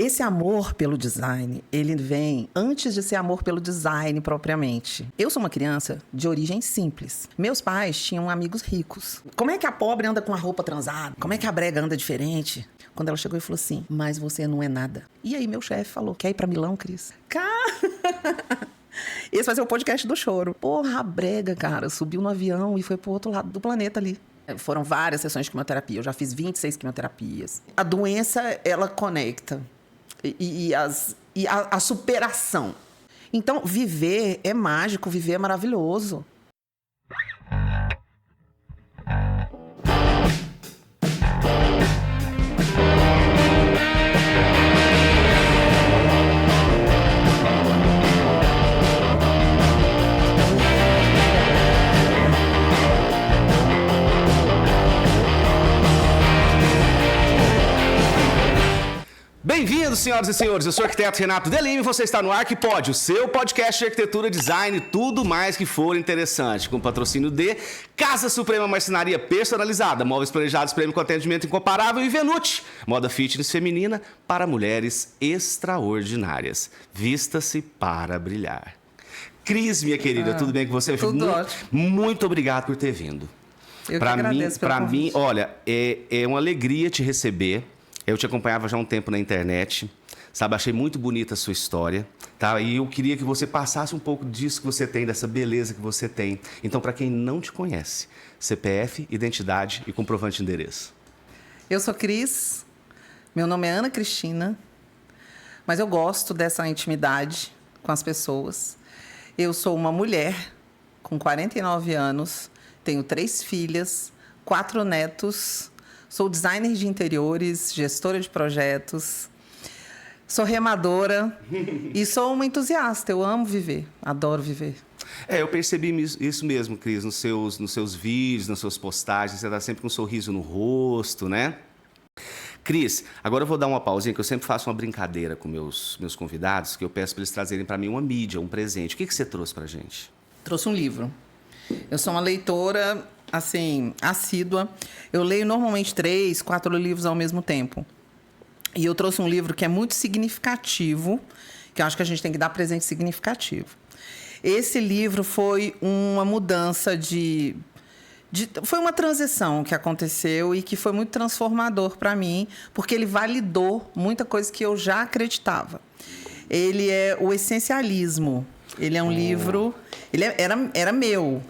Esse amor pelo design, ele vem antes de ser amor pelo design propriamente. Eu sou uma criança de origem simples. Meus pais tinham amigos ricos. Como é que a pobre anda com a roupa transada? Como é que a brega anda diferente? Quando ela chegou e falou assim, mas você não é nada. E aí meu chefe falou, quer ir pra Milão, Cris? Esse vai ser o podcast do choro. Porra, a brega, cara, subiu no avião e foi pro outro lado do planeta ali. Foram várias sessões de quimioterapia. Eu já fiz 26 quimioterapias. A doença, ela conecta. E a superação. Então, viver é mágico, viver é maravilhoso. Bem-vindos, senhoras e senhores. Eu sou o arquiteto Renato Delime e você está no ArquiPod, o seu podcast de arquitetura, design e tudo mais que for interessante. Com patrocínio de Casa Suprema Marcenaria Personalizada, móveis planejados, prêmio com atendimento incomparável e Venuti, moda fitness feminina para mulheres extraordinárias. Vista-se para brilhar. Cris, minha querida, tudo bem com você? Tudo ótimo. Muito obrigado por ter vindo. Eu que agradeço pelo convite. Para mim, olha, é uma alegria te receber. Eu te acompanhava já há um tempo na internet, sabe? Achei muito bonita a sua história, tá? E eu queria que você passasse um pouco disso que você tem, dessa beleza que você tem. Então, para quem não te conhece, CPF, identidade e comprovante de endereço. Eu sou Cris, meu nome é Ana Cristina, mas eu gosto dessa intimidade com as pessoas. Eu sou uma mulher com 49 anos, tenho 3 filhas, 4 netos. Sou designer de interiores, gestora de projetos, sou remadora e sou uma entusiasta. Eu amo viver, adoro viver. Eu percebi isso mesmo, Cris, nos seus vídeos, nas suas postagens. Você está sempre com um sorriso no rosto, né? Cris, agora eu vou dar uma pausinha, que eu sempre faço uma brincadeira com meus convidados, que eu peço para eles trazerem para mim uma mídia, um presente. O que você trouxe para a gente? Trouxe um livro. Eu sou uma leitora, assim, assídua. Eu leio normalmente 3, 4 livros ao mesmo tempo. E eu trouxe um livro que é muito significativo, que eu acho que a gente tem que dar presente significativo. Esse livro foi uma mudança foi uma transição que aconteceu e que foi muito transformador para mim, porque ele validou muita coisa que eu já acreditava. Ele é o Essencialismo. Ele é um livro... Ele era meu.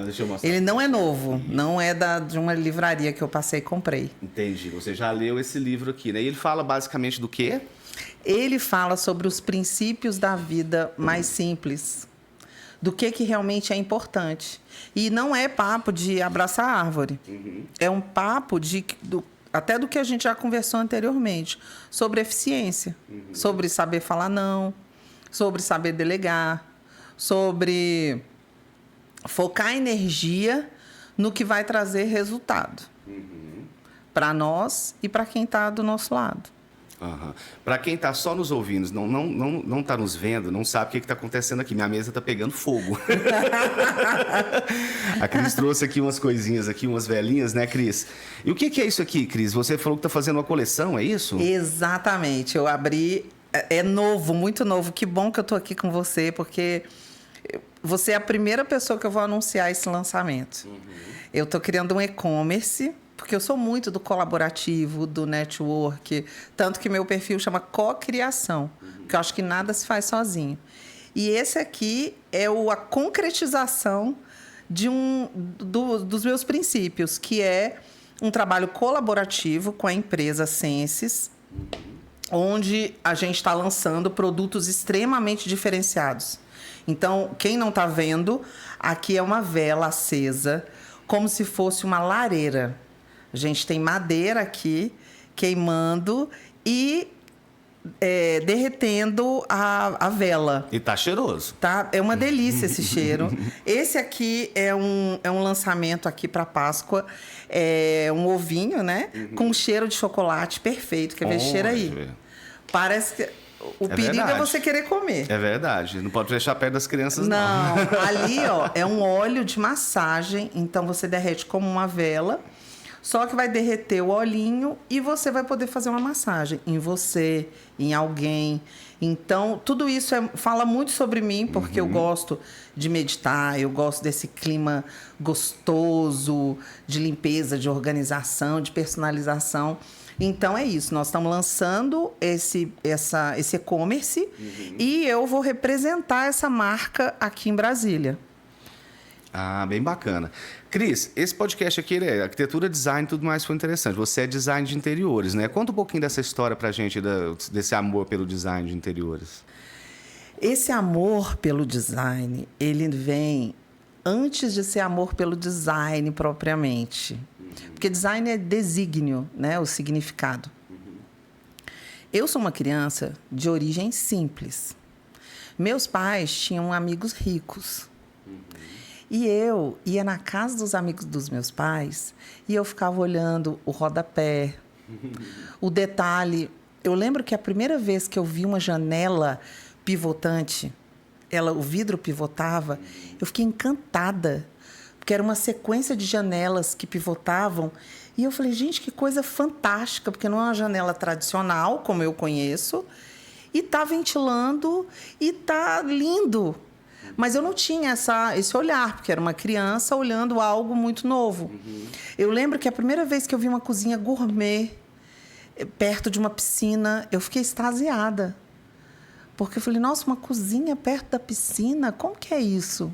Deixa eu mostrar. Ele não é novo. Não é de uma livraria que eu passei e comprei. Entendi. Você já leu esse livro aqui, né? E ele fala basicamente do quê? Ele fala sobre os princípios da vida mais simples. Do que realmente é importante. E não é papo de abraçar a árvore. É um papo até do que a gente já conversou anteriormente. Sobre eficiência. Sobre saber falar não. Sobre saber delegar. Sobre focar energia no que vai trazer resultado para nós e para quem está do nosso lado. Para quem está só nos ouvindo, não está nos vendo, não sabe o que está acontecendo aqui. Minha mesa está pegando fogo. A Cris trouxe aqui umas coisinhas, aqui, umas velinhas, né, Cris? E o que é isso aqui, Cris? Você falou que está fazendo uma coleção, é isso? Exatamente. Eu abri... É novo, muito novo. Que bom que eu estou aqui com você, porque você é a primeira pessoa que eu vou anunciar esse lançamento. Eu estou criando um e-commerce, porque eu sou muito do colaborativo, do network, tanto que meu perfil chama Cocriação, porque eu acho que nada se faz sozinho. E esse aqui é a concretização dos meus princípios, que é um trabalho colaborativo com a empresa Senses, onde a gente está lançando produtos extremamente diferenciados. Então, quem não está vendo, aqui é uma vela acesa, como se fosse uma lareira. A gente tem madeira aqui, queimando e derretendo a vela. E tá cheiroso. Tá? É uma delícia esse cheiro. Esse aqui é um lançamento aqui para Páscoa. É um ovinho, né? Com cheiro de chocolate perfeito. Quer ver? Cheira aí. Parece que... O perigo é você querer comer. É verdade. Não pode deixar perto das crianças, não. Não. Ali, ó, é um óleo de massagem. Então, você derrete como uma vela. só que vai derreter o olhinho e você vai poder fazer uma massagem em você, em alguém. Então, tudo isso fala muito sobre mim, porque eu gosto de meditar, eu gosto desse clima gostoso, de limpeza, de organização, de personalização. Então, é isso. Nós estamos lançando esse e-commerce e eu vou representar essa marca aqui em Brasília. Ah, bem bacana. Cris, esse podcast aqui é arquitetura, design e tudo mais, foi interessante. Você é design de interiores, né? Conta um pouquinho dessa história pra gente, desse amor pelo design de interiores. Esse amor pelo design, ele vem antes de ser amor pelo design propriamente. Porque design é desígnio, né? O significado. Eu sou uma criança de origem simples. Meus pais tinham amigos ricos. E eu ia na casa dos amigos dos meus pais e eu ficava olhando o rodapé, o detalhe. Eu lembro que a primeira vez que eu vi uma janela pivotante, o vidro pivotava, eu fiquei encantada, porque era uma sequência de janelas que pivotavam. E eu falei, gente, que coisa fantástica, porque não é uma janela tradicional, como eu conheço, e está ventilando e está lindo. Mas eu não tinha esse olhar, porque era uma criança olhando algo muito novo. Eu lembro que a primeira vez que eu vi uma cozinha gourmet perto de uma piscina, eu fiquei extasiada. Porque eu falei, nossa, uma cozinha perto da piscina? Como que é isso?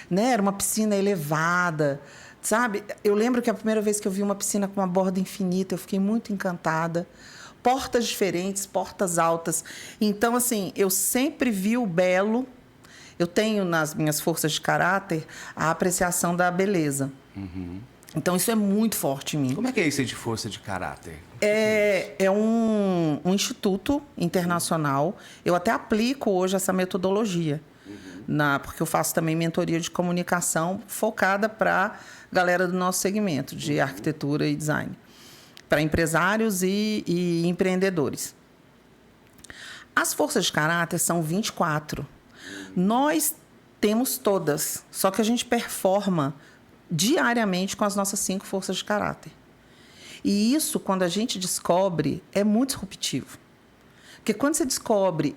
Né? Era uma piscina elevada, sabe? Eu lembro que a primeira vez que eu vi uma piscina com uma borda infinita, eu fiquei muito encantada. Portas diferentes, portas altas. Então, assim, eu sempre vi o belo. Eu tenho nas minhas forças de caráter a apreciação da beleza. Então, isso é muito forte em mim. Como é que é isso de força de caráter? É um instituto internacional. Eu até aplico hoje essa metodologia, porque eu faço também mentoria de comunicação focada para a galera do nosso segmento de arquitetura e design, para empresários e empreendedores. As forças de caráter são 24. Nós temos todas, só que a gente performa diariamente com as nossas 5 forças de caráter. E isso, quando a gente descobre, é muito disruptivo. Porque quando você descobre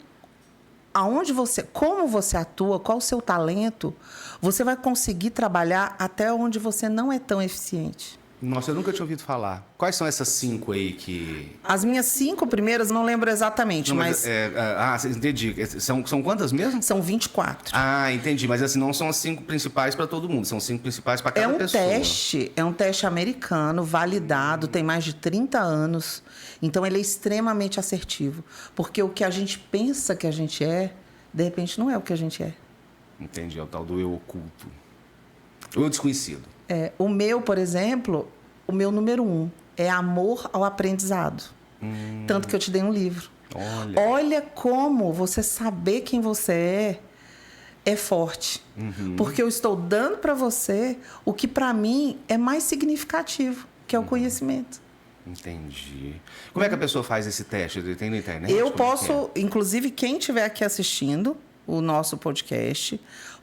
como você atua, qual o seu talento, você vai conseguir trabalhar até onde você não é tão eficiente. Nossa, eu nunca tinha ouvido falar. Quais são essas 5 aí que... As minhas 5 primeiras, não lembro exatamente, não, mas... entendi. São quantas mesmo? São 24. Ah, entendi. Mas assim, não são as 5 principais para todo mundo. São 5 principais para cada pessoa. É um teste americano, validado, tem mais de 30 anos. Então, ele é extremamente assertivo. Porque o que a gente pensa que a gente é, de repente, não é o que a gente é. Entendi. É o tal do eu oculto. O eu desconhecido. O meu, por exemplo, o meu número 1 é amor ao aprendizado. Tanto que eu te dei um livro. Olha como você saber quem você é forte. Porque eu estou dando para você o que, para mim, é mais significativo, que é o conhecimento. Entendi. Como é que a pessoa faz esse teste? Tem na internet? Eu posso, inclusive, quem estiver aqui assistindo o nosso podcast...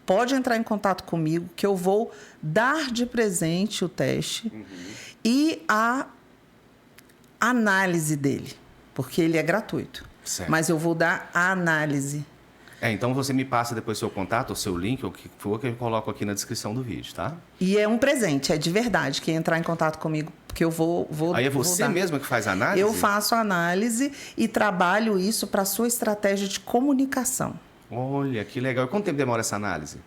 pode entrar em contato comigo, que eu vou dar de presente o teste e a análise dele, porque ele é gratuito. Certo. Mas eu vou dar a análise. Então você me passa depois seu contato, o seu link, ou o que for, que eu coloco aqui na descrição do vídeo, tá? E é um presente, é de verdade, quem entrar em contato comigo, porque eu vou Aí é você mesma que faz a análise? Eu faço a análise e trabalho isso para a sua estratégia de comunicação. Olha, que legal. E quanto tempo demora essa análise?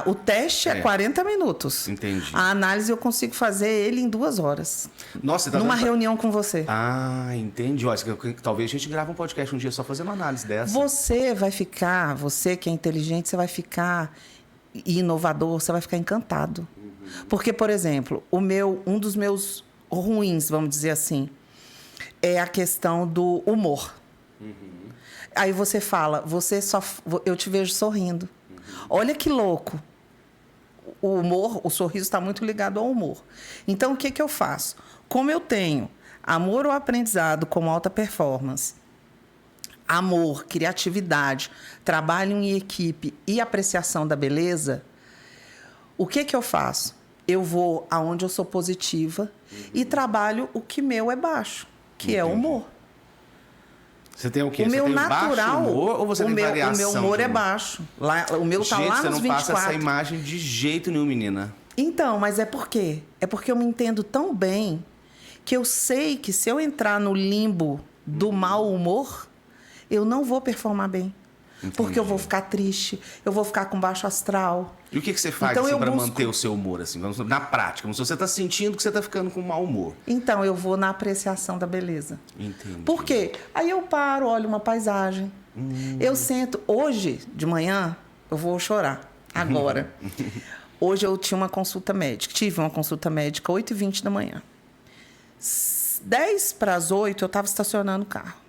O teste é 40 minutos. Entendi. A análise eu consigo fazer ele em 2 horas. Nossa, tá numa reunião com você. Ah, entendi. Olha, talvez a gente grave um podcast um dia só fazendo uma análise dessa. Você que é inteligente, você vai ficar inovador, você vai ficar encantado. Porque, por exemplo, um dos meus ruins, vamos dizer assim, é a questão do humor. Aí você fala, eu te vejo sorrindo. Olha que louco. O humor, o sorriso está muito ligado ao humor. Então, o que eu faço? Como eu tenho amor ao aprendizado como alta performance, amor, criatividade, trabalho em equipe e apreciação da beleza, o que eu faço? eu vou aonde eu sou positiva e trabalho o que meu é baixo, que é o humor. Você tem o quê? O meu tem natural, baixo humor ou você tem variação? O meu humor é baixo. Lá, o meu tá lá você nos não 24. passa essa imagem de jeito nenhum, menina. Então, mas é por quê? É porque eu me entendo tão bem que eu sei que se eu entrar no limbo do mau humor, eu não vou performar bem. Entendi. Porque eu vou ficar triste, eu vou ficar com baixo astral. E o que você faz então, assim, para manter o seu humor? Assim, na prática, como se você está sentindo que você está ficando com mau humor. Então, eu vou na apreciação da beleza. Entendi. Por quê? Aí eu paro, olho uma paisagem. Eu sento. Hoje, de manhã, eu vou chorar. Agora. Hoje eu tinha uma consulta médica. Tive uma consulta médica 8h20 da manhã. 7:50 eu estava estacionando o carro.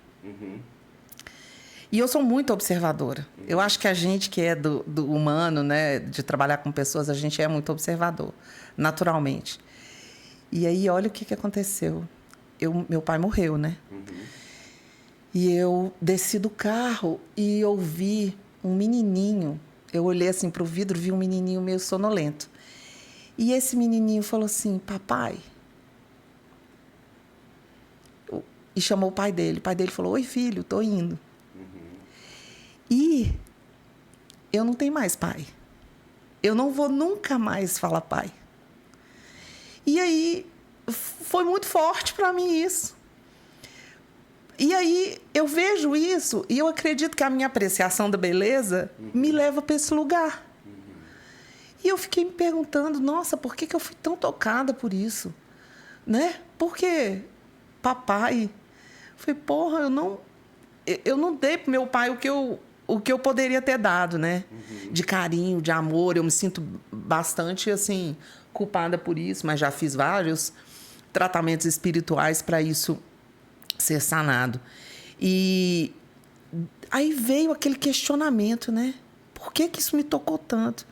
E eu sou muito observadora. Eu acho que a gente que é do humano, né, de trabalhar com pessoas, a gente é muito observador, naturalmente. E aí, olha o que aconteceu. Meu pai morreu, né? E eu desci do carro e ouvi um menininho. Eu olhei assim para o vidro, vi um menininho meio sonolento. E esse menininho falou assim, papai. E chamou o pai dele. O pai dele falou, oi, filho, tô indo. E eu não tenho mais pai. Eu não vou nunca mais falar pai. E aí, foi muito forte para mim isso. E aí, eu vejo isso e eu acredito que a minha apreciação da beleza me leva para esse lugar. E eu fiquei me perguntando, nossa, por que eu fui tão tocada por isso? Né? Porque papai... Falei, porra, eu não dei pro meu pai o que eu poderia ter dado, né? De carinho, de amor. Eu me sinto bastante, assim, culpada por isso, mas já fiz vários tratamentos espirituais para isso ser sanado. E aí veio aquele questionamento, né? Por que isso me tocou tanto?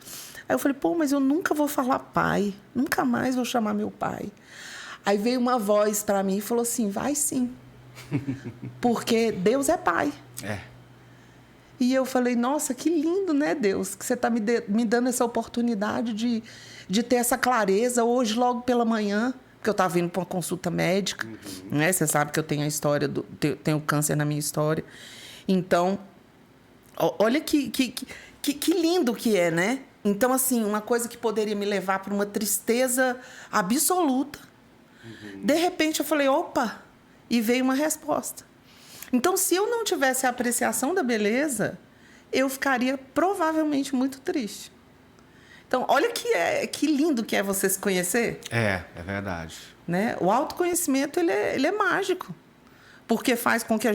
Aí eu falei, pô, mas eu nunca vou falar pai. Nunca mais vou chamar meu pai. Aí veio uma voz para mim e falou assim, vai sim. Porque Deus é pai. É. E eu falei, nossa, que lindo, né, Deus? Que você está me dando essa oportunidade de ter essa clareza hoje, logo pela manhã, porque eu estava vindo para uma consulta médica, né? Você sabe que eu tenho a história, tenho câncer na minha história. Então, olha que lindo que é, né? Então, assim, uma coisa que poderia me levar para uma tristeza absoluta. De repente, eu falei, opa! E veio uma resposta. Então, se eu não tivesse a apreciação da beleza, eu ficaria provavelmente muito triste. Então, olha que lindo que é você se conhecer. É verdade. Né? O autoconhecimento, ele é mágico. Porque faz com que a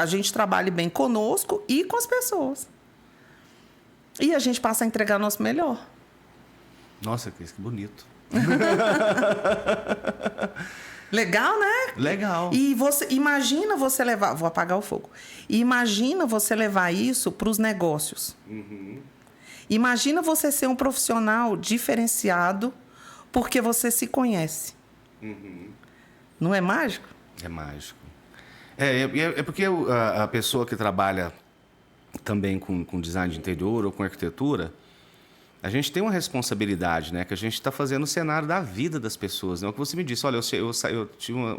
gente trabalhe bem conosco e com as pessoas. E a gente passa a entregar o nosso melhor. Nossa, que bonito. Legal, né? Legal. E imagina você levar... Vou apagar o fogo. Imagina você levar isso para os negócios. Imagina você ser um profissional diferenciado porque você se conhece. Não é mágico? É mágico. É porque a pessoa que trabalha também com design de interior ou com arquitetura... A gente tem uma responsabilidade, né? Que a gente está fazendo o cenário da vida das pessoas. Né? O que você me disse, olha, eu tinha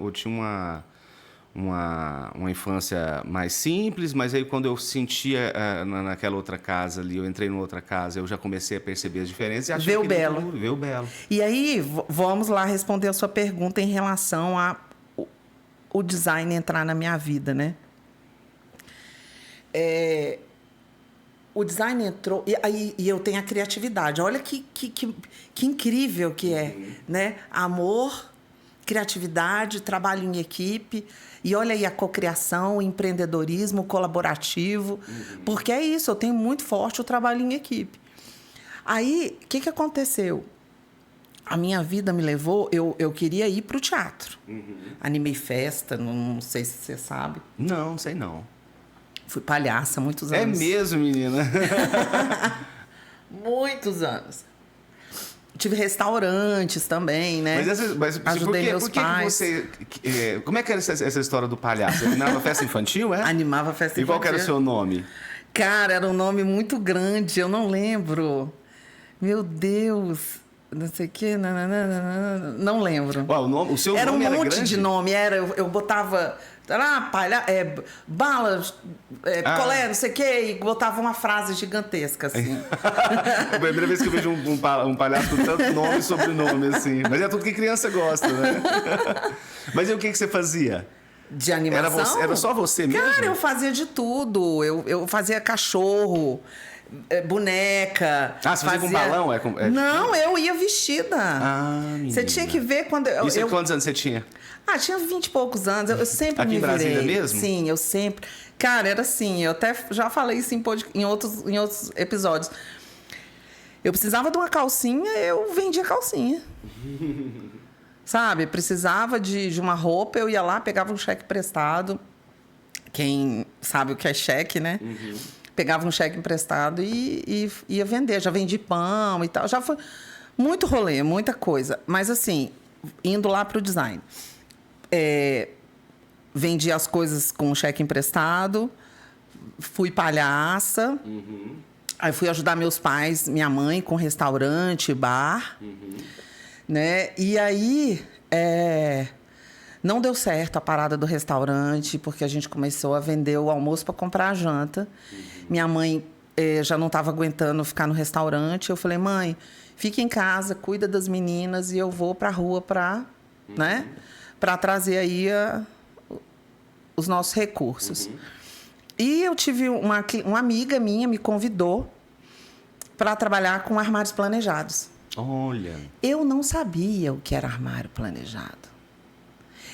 uma infância mais simples, mas aí quando eu sentia naquela outra casa ali, eu entrei numa outra casa, eu já comecei a perceber as diferenças. E Ver o belo. Ver o belo. E aí, vamos lá responder a sua pergunta em relação a o design entrar na minha vida, né? O design entrou... E eu tenho a criatividade. Olha que incrível que é, né? Amor, criatividade, trabalho em equipe. E olha aí a cocriação, o empreendedorismo, o colaborativo. Porque é isso, eu tenho muito forte o trabalho em equipe. Aí, o que aconteceu? A minha vida me levou... Eu queria ir para o teatro. Animei festa, não sei se você sabe. Não sei não. Fui palhaça há muitos anos. É mesmo, menina? Muitos anos. Tive restaurantes também, né? Mas ajudei meus pais. Como é que era essa história do palhaço? Você animava festa infantil, é? Animava festa infantil. E qual que era o seu nome? Cara, era um nome muito grande, eu não lembro. Meu Deus. não sei o que, não lembro. Ué, o seu era nome um monte grande? de nome, eu botava balas, colé, não sei o que, e botava uma frase gigantesca, assim. A primeira vez que eu vejo um palhaço com tanto nome e sobrenome, assim. Mas é tudo que criança gosta, né? Mas e o que você fazia? De animação? Era só você mesmo? Cara, eu fazia de tudo. Eu fazia cachorro, boneca. Ah, você fazia com balão? Não, eu ia vestida. Você tinha que ver quando... Isso quantos anos você tinha? Tinha 20 e poucos anos. Eu sempre Aqui me virei. Aqui em Brasília mesmo? Sim, eu sempre... Cara, era assim, eu até já falei isso em outros episódios. Eu precisava de uma calcinha, eu vendia calcinha. Sabe? Precisava de uma roupa, eu ia lá, pegava um cheque emprestado. Quem sabe o que é cheque, né? Uhum. Pegava um cheque emprestado e ia vender. Já vendi pão e tal. Já foi muito rolê, muita coisa. Mas assim, indo lá para o design. Vendi as coisas com um cheque emprestado. Fui palhaça. Uhum. Aí fui ajudar meus pais, minha mãe, com restaurante, bar. Uhum. Né? E aí, não deu certo a parada do restaurante, porque a gente começou a vender o almoço para comprar a janta. Uhum. Minha mãe já não estava aguentando ficar no restaurante. Eu falei, mãe, fica em casa, cuida das meninas e eu vou para a rua para né? Para trazer aí os nossos recursos. Uhum. E eu tive uma amiga minha me convidou para trabalhar com armários planejados. Olha. Eu não sabia o que era armário planejado.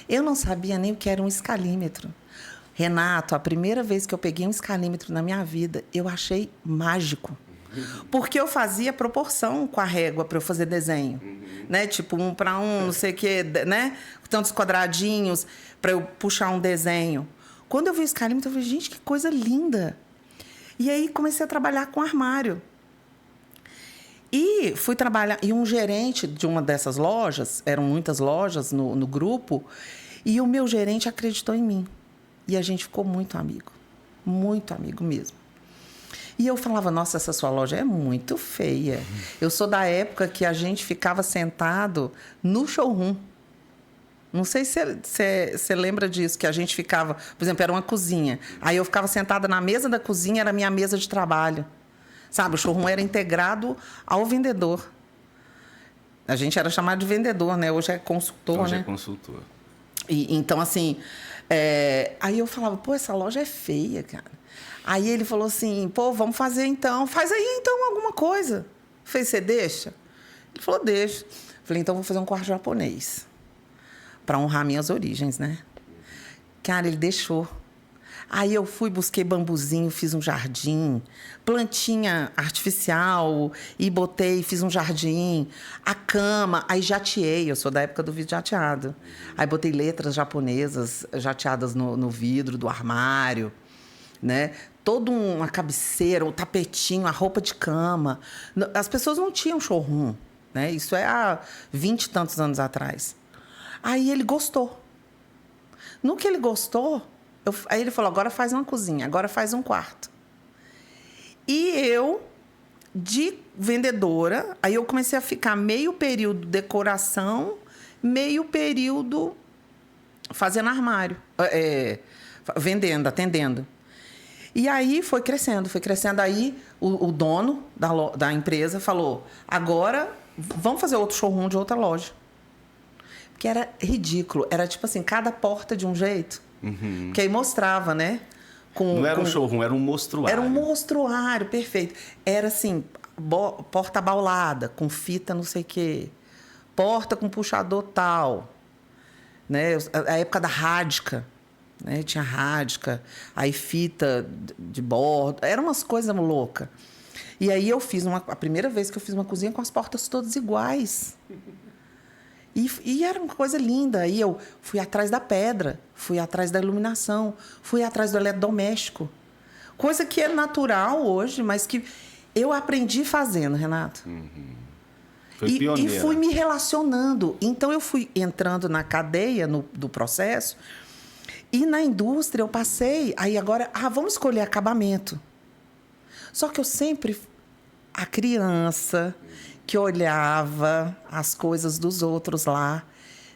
Eu não sabia nem o que era um escalímetro. Renato, a primeira vez que eu peguei um escalímetro na minha vida, eu achei mágico. Porque eu fazia proporção com a régua para eu fazer desenho. Né? Tipo, 1 para 1, não sei o quê, né? Tantos quadradinhos para eu puxar um desenho. Quando eu vi o escalímetro, eu falei, gente, que coisa linda. E aí comecei a trabalhar com armário. E fui trabalhar... E um gerente de uma dessas lojas, eram muitas lojas no grupo, e o meu gerente acreditou em mim. E a gente ficou muito amigo mesmo. E eu falava, nossa, essa sua loja é muito feia. Eu sou da época que a gente ficava sentado no showroom. Não sei se você lembra disso, que a gente ficava... Por exemplo, era uma cozinha. Aí eu ficava sentada na mesa da cozinha, era a minha mesa de trabalho. Sabe, o showroom era integrado ao vendedor. A gente era chamado de vendedor, né? Hoje é consultor, Hoje né? é consultor. Então, assim... Aí eu falava, pô, essa loja é feia, cara. Aí ele falou assim, pô, vamos fazer então. Faz aí, então, alguma coisa. Falei, você deixa? Ele falou, deixa. Falei, então, vou fazer um quarto japonês. Para honrar minhas origens, né? Cara, ele deixou. Aí eu fui, busquei bambuzinho, fiz um jardim, plantinha artificial, e fiz um jardim, a cama, aí jateei, eu sou da época do vidro jateado. Aí botei letras japonesas jateadas no vidro do armário, né? Toda uma cabeceira, o tapetinho, a roupa de cama. As pessoas não tinham showroom, né? Isso é há 20 e tantos anos atrás. Aí ele gostou. No que ele gostou... Aí ele falou, agora faz uma cozinha, agora faz um quarto. E eu, de vendedora, aí eu comecei a ficar meio período decoração, meio período fazendo armário, vendendo, atendendo. E aí foi crescendo. Aí o dono da empresa falou, agora vamos fazer outro showroom de outra loja. Porque era ridículo, era tipo assim, cada porta de um jeito. Uhum. Porque aí mostrava, né? Não era um showroom, era um mostruário. Era um mostruário, perfeito. Era assim, porta baulada, com fita não sei o quê. Porta com puxador tal. Né? A época da rádica. Né? Tinha rádica, aí fita de bordo. Eram umas coisas loucas. E aí eu fiz a primeira vez que eu fiz uma cozinha com as portas todas iguais. E era uma coisa linda. Aí eu fui atrás da pedra, fui atrás da iluminação, fui atrás do eletrodoméstico. Coisa que é natural hoje, mas que eu aprendi fazendo, Renato. Uhum. Foi pioneira. E fui me relacionando. Então, eu fui entrando na cadeia do processo. E na indústria eu passei... Aí agora, vamos escolher acabamento. Só que eu sempre a criança que olhava as coisas dos outros lá,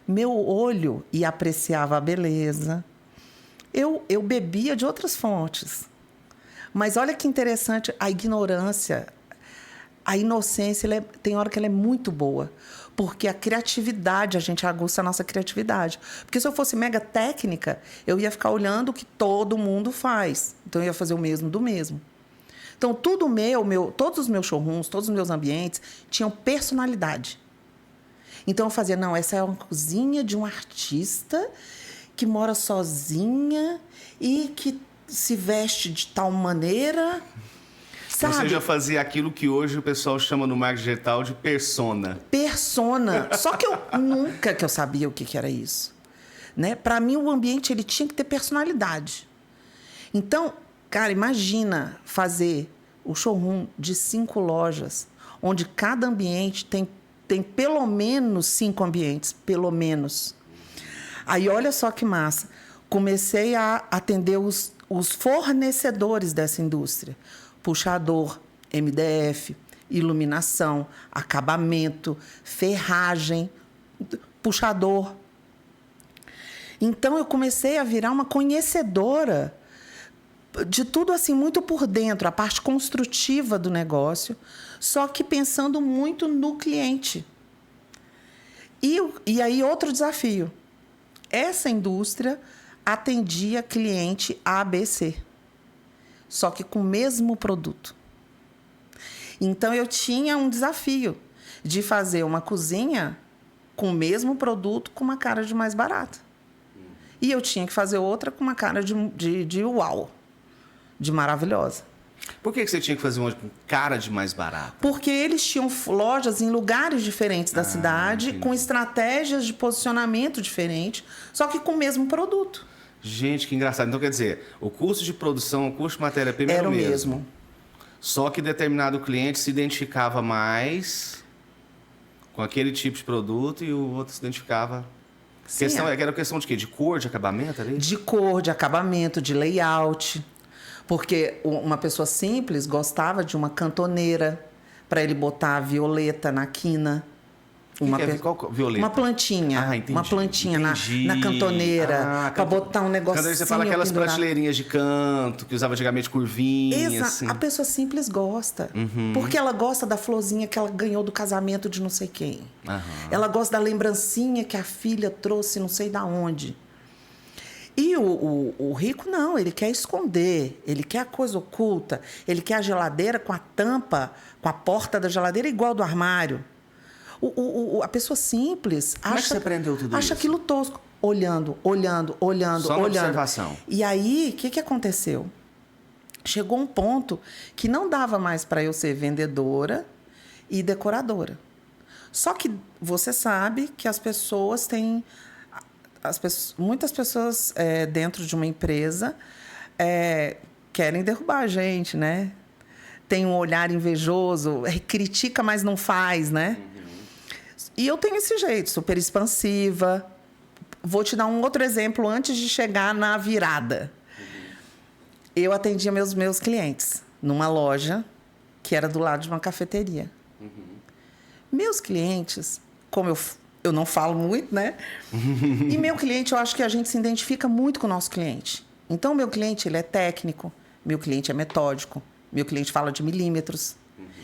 meu olho e apreciava a beleza. Eu bebia de outras fontes. Mas olha que interessante, a ignorância, a inocência, tem hora que ela é muito boa. Porque a criatividade, a gente aguça a nossa criatividade. Porque se eu fosse mega técnica, eu ia ficar olhando o que todo mundo faz. Então, eu ia fazer o mesmo do mesmo. Então, todos os meus showrooms, todos os meus ambientes tinham personalidade. Então, eu fazia, não, essa é uma cozinha de um artista que mora sozinha e que se veste de tal maneira, sabe? Você já fazia aquilo que hoje o pessoal chama no marketing digital de persona. Persona. Só que eu nunca que eu sabia o que era isso. Né? Para mim, o ambiente ele tinha que ter personalidade. Então, cara, imagina fazer o showroom de 5 lojas, onde cada ambiente tem pelo menos 5 ambientes, pelo menos. Aí, olha só que massa. Comecei a atender os fornecedores dessa indústria. Puxador, MDF, iluminação, acabamento, ferragem, puxador. Então, eu comecei a virar uma conhecedora de tudo assim, muito por dentro, a parte construtiva do negócio, só que pensando muito no cliente. E aí, outro desafio. Essa indústria atendia cliente ABC, só que com o mesmo produto. Então, eu tinha um desafio de fazer uma cozinha com o mesmo produto com uma cara de mais barata. E eu tinha que fazer outra com uma cara de uau, de maravilhosa. Por que você tinha que fazer uma com cara de mais barato? Porque eles tinham lojas em lugares diferentes da cidade, entendi. com estratégias de posicionamento diferentes, só que com o mesmo produto. Gente, que engraçado. Então, quer dizer, o custo de produção, o custo de matéria-prima Era o mesmo. Só que determinado cliente se identificava mais com aquele tipo de produto e o outro se identificava... Sim, Era questão de quê? De cor, de acabamento ali? de cor, de acabamento, de layout. Porque uma pessoa simples gostava de uma cantoneira para ele botar a violeta na quina. Qual violeta? Uma plantinha. Entendi. Uma plantinha na cantoneira. Para botar um negocinho. Cantoneira, você fala aquelas pendurado. prateleirinhas de canto, que usava antigamente curvinha, assim. A pessoa simples gosta. Porque ela gosta da florzinha que ela ganhou do casamento de não sei quem. Ela gosta da lembrancinha que a filha trouxe não sei da onde. E o rico, não. Ele quer esconder. Ele quer a coisa oculta. Ele quer a geladeira com a tampa, com a porta da geladeira igual do armário. A pessoa simples Como é que você aprendeu tudo acha isso? aquilo tosco. Olhando. Só uma observação. E aí, o que aconteceu? Chegou um ponto que não dava mais para eu ser vendedora e decoradora. Só que você sabe que as pessoas têm... muitas pessoas dentro de uma empresa querem derrubar a gente, né? Tem um olhar invejoso, critica, mas não faz, né? E eu tenho esse jeito, super expansiva. Vou te dar um outro exemplo antes de chegar na virada. Eu atendia meus clientes numa loja que era do lado de uma cafeteria. Meus clientes, como eu não falo muito, né? E meu cliente, eu acho que a gente se identifica muito com o nosso cliente. Então, meu cliente, ele é técnico, meu cliente é metódico, meu cliente fala de milímetros.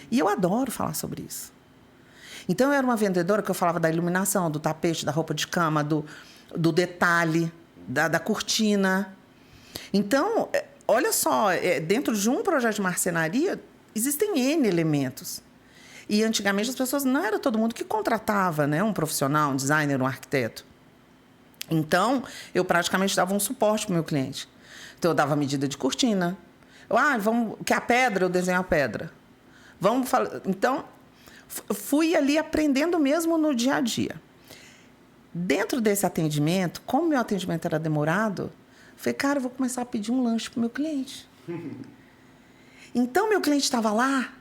E eu adoro falar sobre isso. Então, eu era uma vendedora que eu falava da iluminação, do tapete, da roupa de cama, do detalhe, da cortina. Então, olha só, dentro de um projeto de marcenaria, existem N elementos. E antigamente as pessoas não era todo mundo que contratava, né, um profissional, um designer, um arquiteto. Então, eu praticamente dava um suporte para o meu cliente. Então, eu dava medida de cortina. Que a pedra, eu desenho a pedra. Então, fui ali aprendendo mesmo no dia a dia. Dentro desse atendimento, como meu atendimento era demorado, falei, cara, eu vou começar a pedir um lanche para o meu cliente. Então, meu cliente estava lá,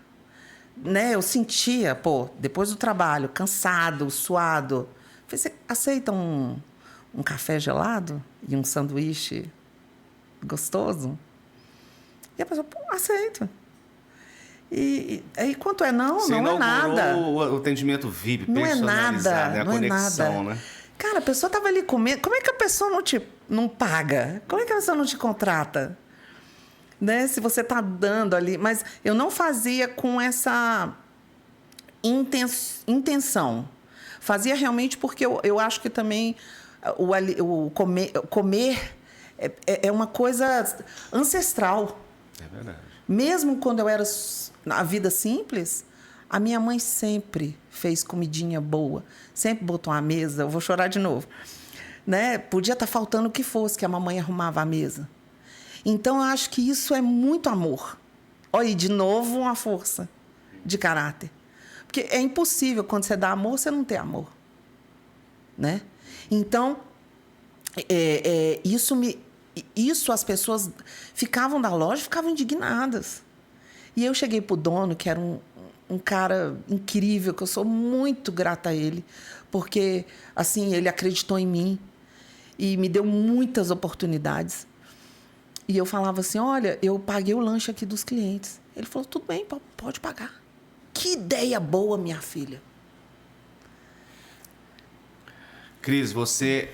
né? Eu sentia, depois do trabalho, cansado, suado. Falei, você aceita um café gelado e um sanduíche gostoso? E a pessoa, aceito. E quanto é não? Você não é nada. o atendimento VIP, Não é personalizado, nada, né? A não conexão, é nada. né? Cara, a pessoa tava ali comendo. Como é que a pessoa não paga? Como é que a pessoa não te contrata? Né? Se você tá dando ali. Mas eu não fazia com essa intenção. Fazia realmente porque eu acho que também o comer é uma coisa ancestral. É verdade. Mesmo quando eu era na vida simples, a minha mãe sempre fez comidinha boa, sempre botou a mesa. Eu vou chorar de novo, né? Podia estar faltando o que fosse, que a mamãe arrumava a mesa. Então, eu acho que isso é muito amor. Olha, e de novo, uma força de caráter. Porque é impossível, quando você dá amor, você não ter amor, né? Então, isso as pessoas ficavam da loja, ficavam indignadas. E eu cheguei pro dono, que era um cara incrível, que eu sou muito grata a ele, porque assim, ele acreditou em mim e me deu muitas oportunidades. E eu falava assim, olha, eu paguei o lanche aqui dos clientes. Ele falou, tudo bem, pode pagar. Que ideia boa, minha filha. Cris, você...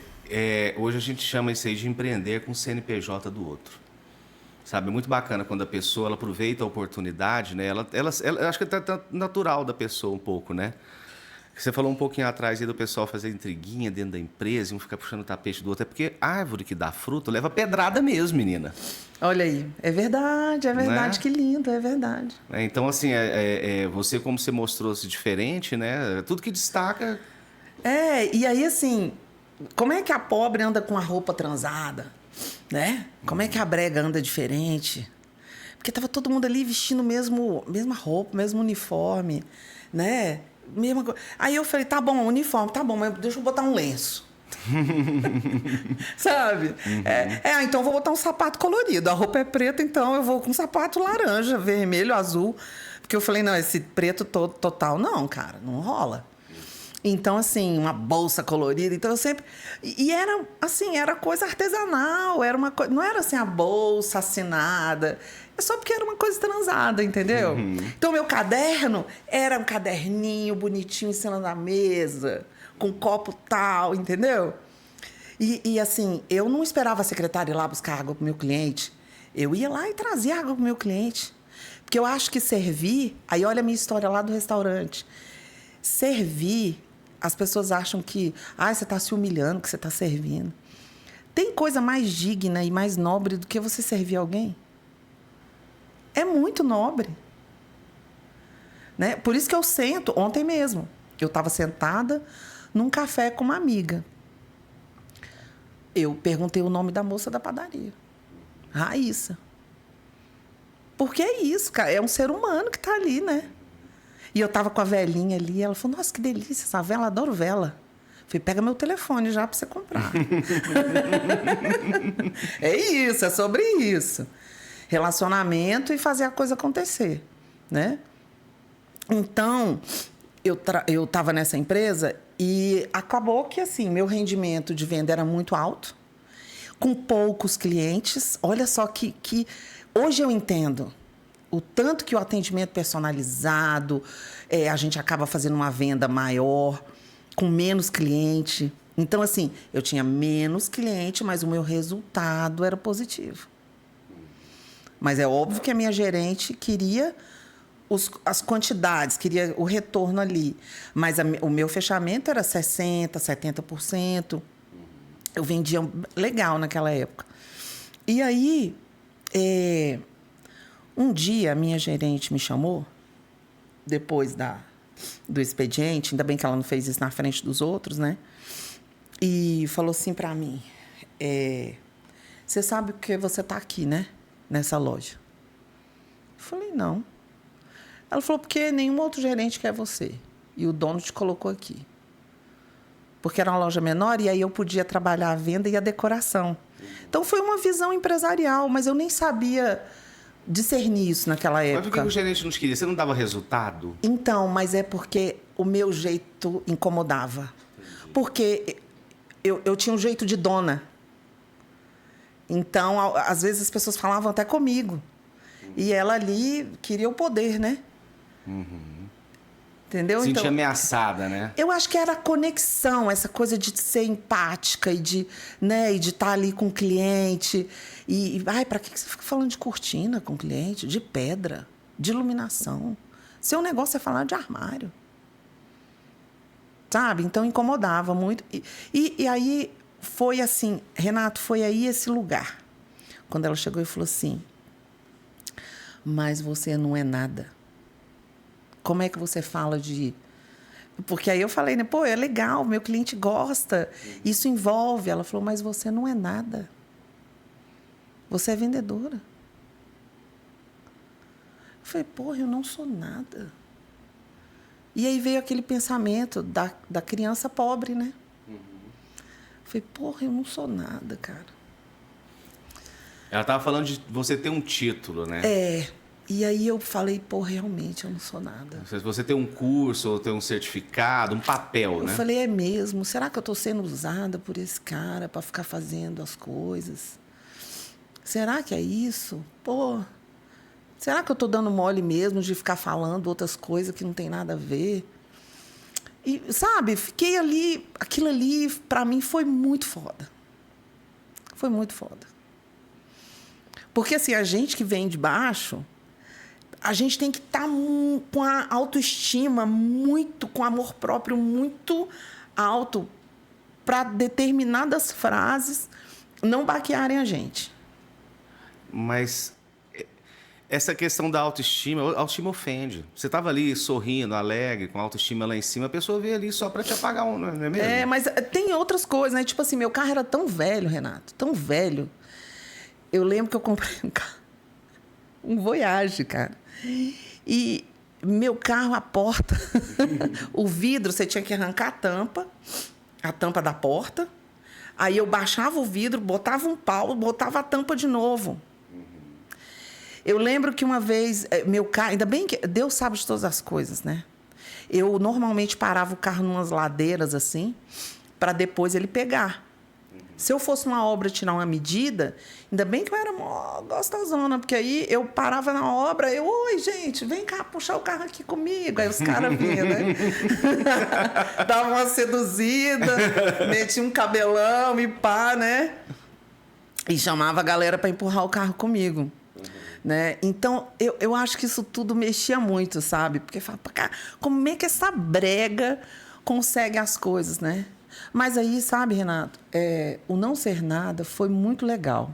hoje a gente chama isso aí de empreender com o CNPJ do outro. Sabe, é muito bacana quando a pessoa ela aproveita a oportunidade, né? Ela acho que é até natural da pessoa um pouco, né? Você falou um pouquinho atrás aí do pessoal fazer intriguinha dentro da empresa e um ficar puxando o tapete do outro. É porque árvore que dá fruto leva pedrada mesmo, menina. Olha aí, é verdade, Né? que lindo, é verdade. Então, assim, você como você mostrou-se diferente, né? Tudo que destaca... E aí assim, como é que a pobre anda com a roupa transada, né? Como é que a brega anda diferente? Porque tava todo mundo ali vestindo mesma roupa, mesmo uniforme, né? Mesma coisa. Aí eu falei, tá bom, uniforme, tá bom, mas deixa eu botar um lenço. Sabe? Uhum. Então eu vou botar um sapato colorido. A roupa é preta, então eu vou com um sapato laranja, vermelho, azul. Porque eu falei, não, esse preto total, não, cara, não rola. Então, assim, uma bolsa colorida. Então, eu sempre... E era, assim, era coisa artesanal. Era uma coisa... Não era, assim, a bolsa assinada. É só porque era uma coisa transada, entendeu? Uhum. Então, meu caderno era um caderninho bonitinho em cima da mesa, com copo tal, entendeu? E, assim, eu não esperava a secretária ir lá buscar água pro meu cliente. Eu ia lá e trazia água pro meu cliente. Porque eu acho que servir... Aí, olha a minha história lá do restaurante. Servir... As pessoas acham que você está se humilhando, que você está servindo. Tem coisa mais digna e mais nobre do que você servir alguém? É muito nobre. Né? Por isso que eu sento, ontem mesmo, eu estava sentada num café com uma amiga. Eu perguntei o nome da moça da padaria. Raíssa. Porque é isso, cara. É um ser humano que está ali, né? E eu tava com a velhinha ali, ela falou, nossa, que delícia essa vela, adoro vela. Falei, pega meu telefone já para você comprar. É isso, é sobre isso. Relacionamento e fazer a coisa acontecer, né? Então, eu tava nessa empresa e acabou que, assim, meu rendimento de venda era muito alto, com poucos clientes. Olha só que hoje eu entendo o tanto que o atendimento personalizado, a gente acaba fazendo uma venda maior, com menos cliente. Então, assim, eu tinha menos cliente, mas o meu resultado era positivo. Mas é óbvio que a minha gerente queria as quantidades, queria o retorno ali. Mas o meu fechamento era 60%, 70%. Eu vendia legal naquela época. E aí... Um dia, a minha gerente me chamou, depois do expediente, ainda bem que ela não fez isso na frente dos outros, né? E falou assim para mim, você sabe por que você tá aqui, né? Nessa loja. Eu falei, não. Ela falou, porque nenhum outro gerente quer você. E o dono te colocou aqui. Porque era uma loja menor e aí eu podia trabalhar a venda e a decoração. Então, foi uma visão empresarial, mas eu nem sabia... discernir isso naquela época. Mas por que o gerente não te queria? Você não dava resultado? Então, mas é porque o meu jeito incomodava. Entendi. Porque eu tinha um jeito de dona. Então, às vezes as pessoas falavam até comigo. E ela ali queria o poder, né? Entendeu? Sentia Então, ameaçada, né? eu acho que era a conexão, essa coisa de ser empática e de estar ali com o cliente. Ai, para que você fica falando de cortina com o cliente? De pedra, de iluminação. Seu negócio é falar de armário. Sabe? Então, incomodava muito. E aí, foi assim, Renato, foi aí esse lugar. Quando ela chegou e falou assim, mas você não é nada. Como é que você fala de... Porque aí eu falei, né? Pô, é legal, meu cliente gosta. Isso envolve. Ela falou, mas você não é nada. Você é vendedora. Eu falei, porra, eu não sou nada. E aí veio aquele pensamento da criança pobre, né? Eu falei, porra, eu não sou nada, cara. Ela tava falando de você ter um título, né? E aí eu falei, pô, realmente eu não sou nada. Se você ter um curso, ou ter um certificado, um papel, né? Eu falei, é mesmo? Será que eu estou sendo usada por esse cara para ficar fazendo as coisas? Será que é isso? Pô, será que eu estou dando mole mesmo de ficar falando outras coisas que não tem nada a ver? E, sabe, fiquei ali... Aquilo ali, para mim, foi muito foda. Foi muito foda. Porque, assim, a gente que vem de baixo... A gente tem que estar com a autoestima muito, com amor próprio muito alto para determinadas frases não baquearem a gente. Mas essa questão da autoestima, a autoestima ofende. Você estava ali sorrindo, alegre, com a autoestima lá em cima, a pessoa veio ali só para te apagar, não é mesmo? Mas tem outras coisas, né? Tipo assim, meu carro era tão velho, Renato, tão velho. Eu lembro que eu comprei um carro, um Voyage, cara. E meu carro, a porta, o vidro, você tinha que arrancar a tampa da porta. Aí eu baixava o vidro, botava um pau, botava a tampa de novo. Eu lembro que uma vez, meu carro... Ainda bem que Deus sabe de todas as coisas, né? Eu normalmente parava o carro numas ladeiras assim, para depois ele pegar. Se eu fosse numa obra tirar uma medida, ainda bem que eu era mó gostosona, porque aí eu parava na obra, oi, gente, vem cá puxar o carro aqui comigo. Aí os caras vinham, né? Dava uma seduzida, metia um cabelão e pá, né? E chamava a galera para empurrar o carro comigo. Né? Então, eu acho que isso tudo mexia muito, sabe? Porque fala, cara, como é que essa brega consegue as coisas, né? Mas aí, sabe, Renato, o não ser nada foi muito legal.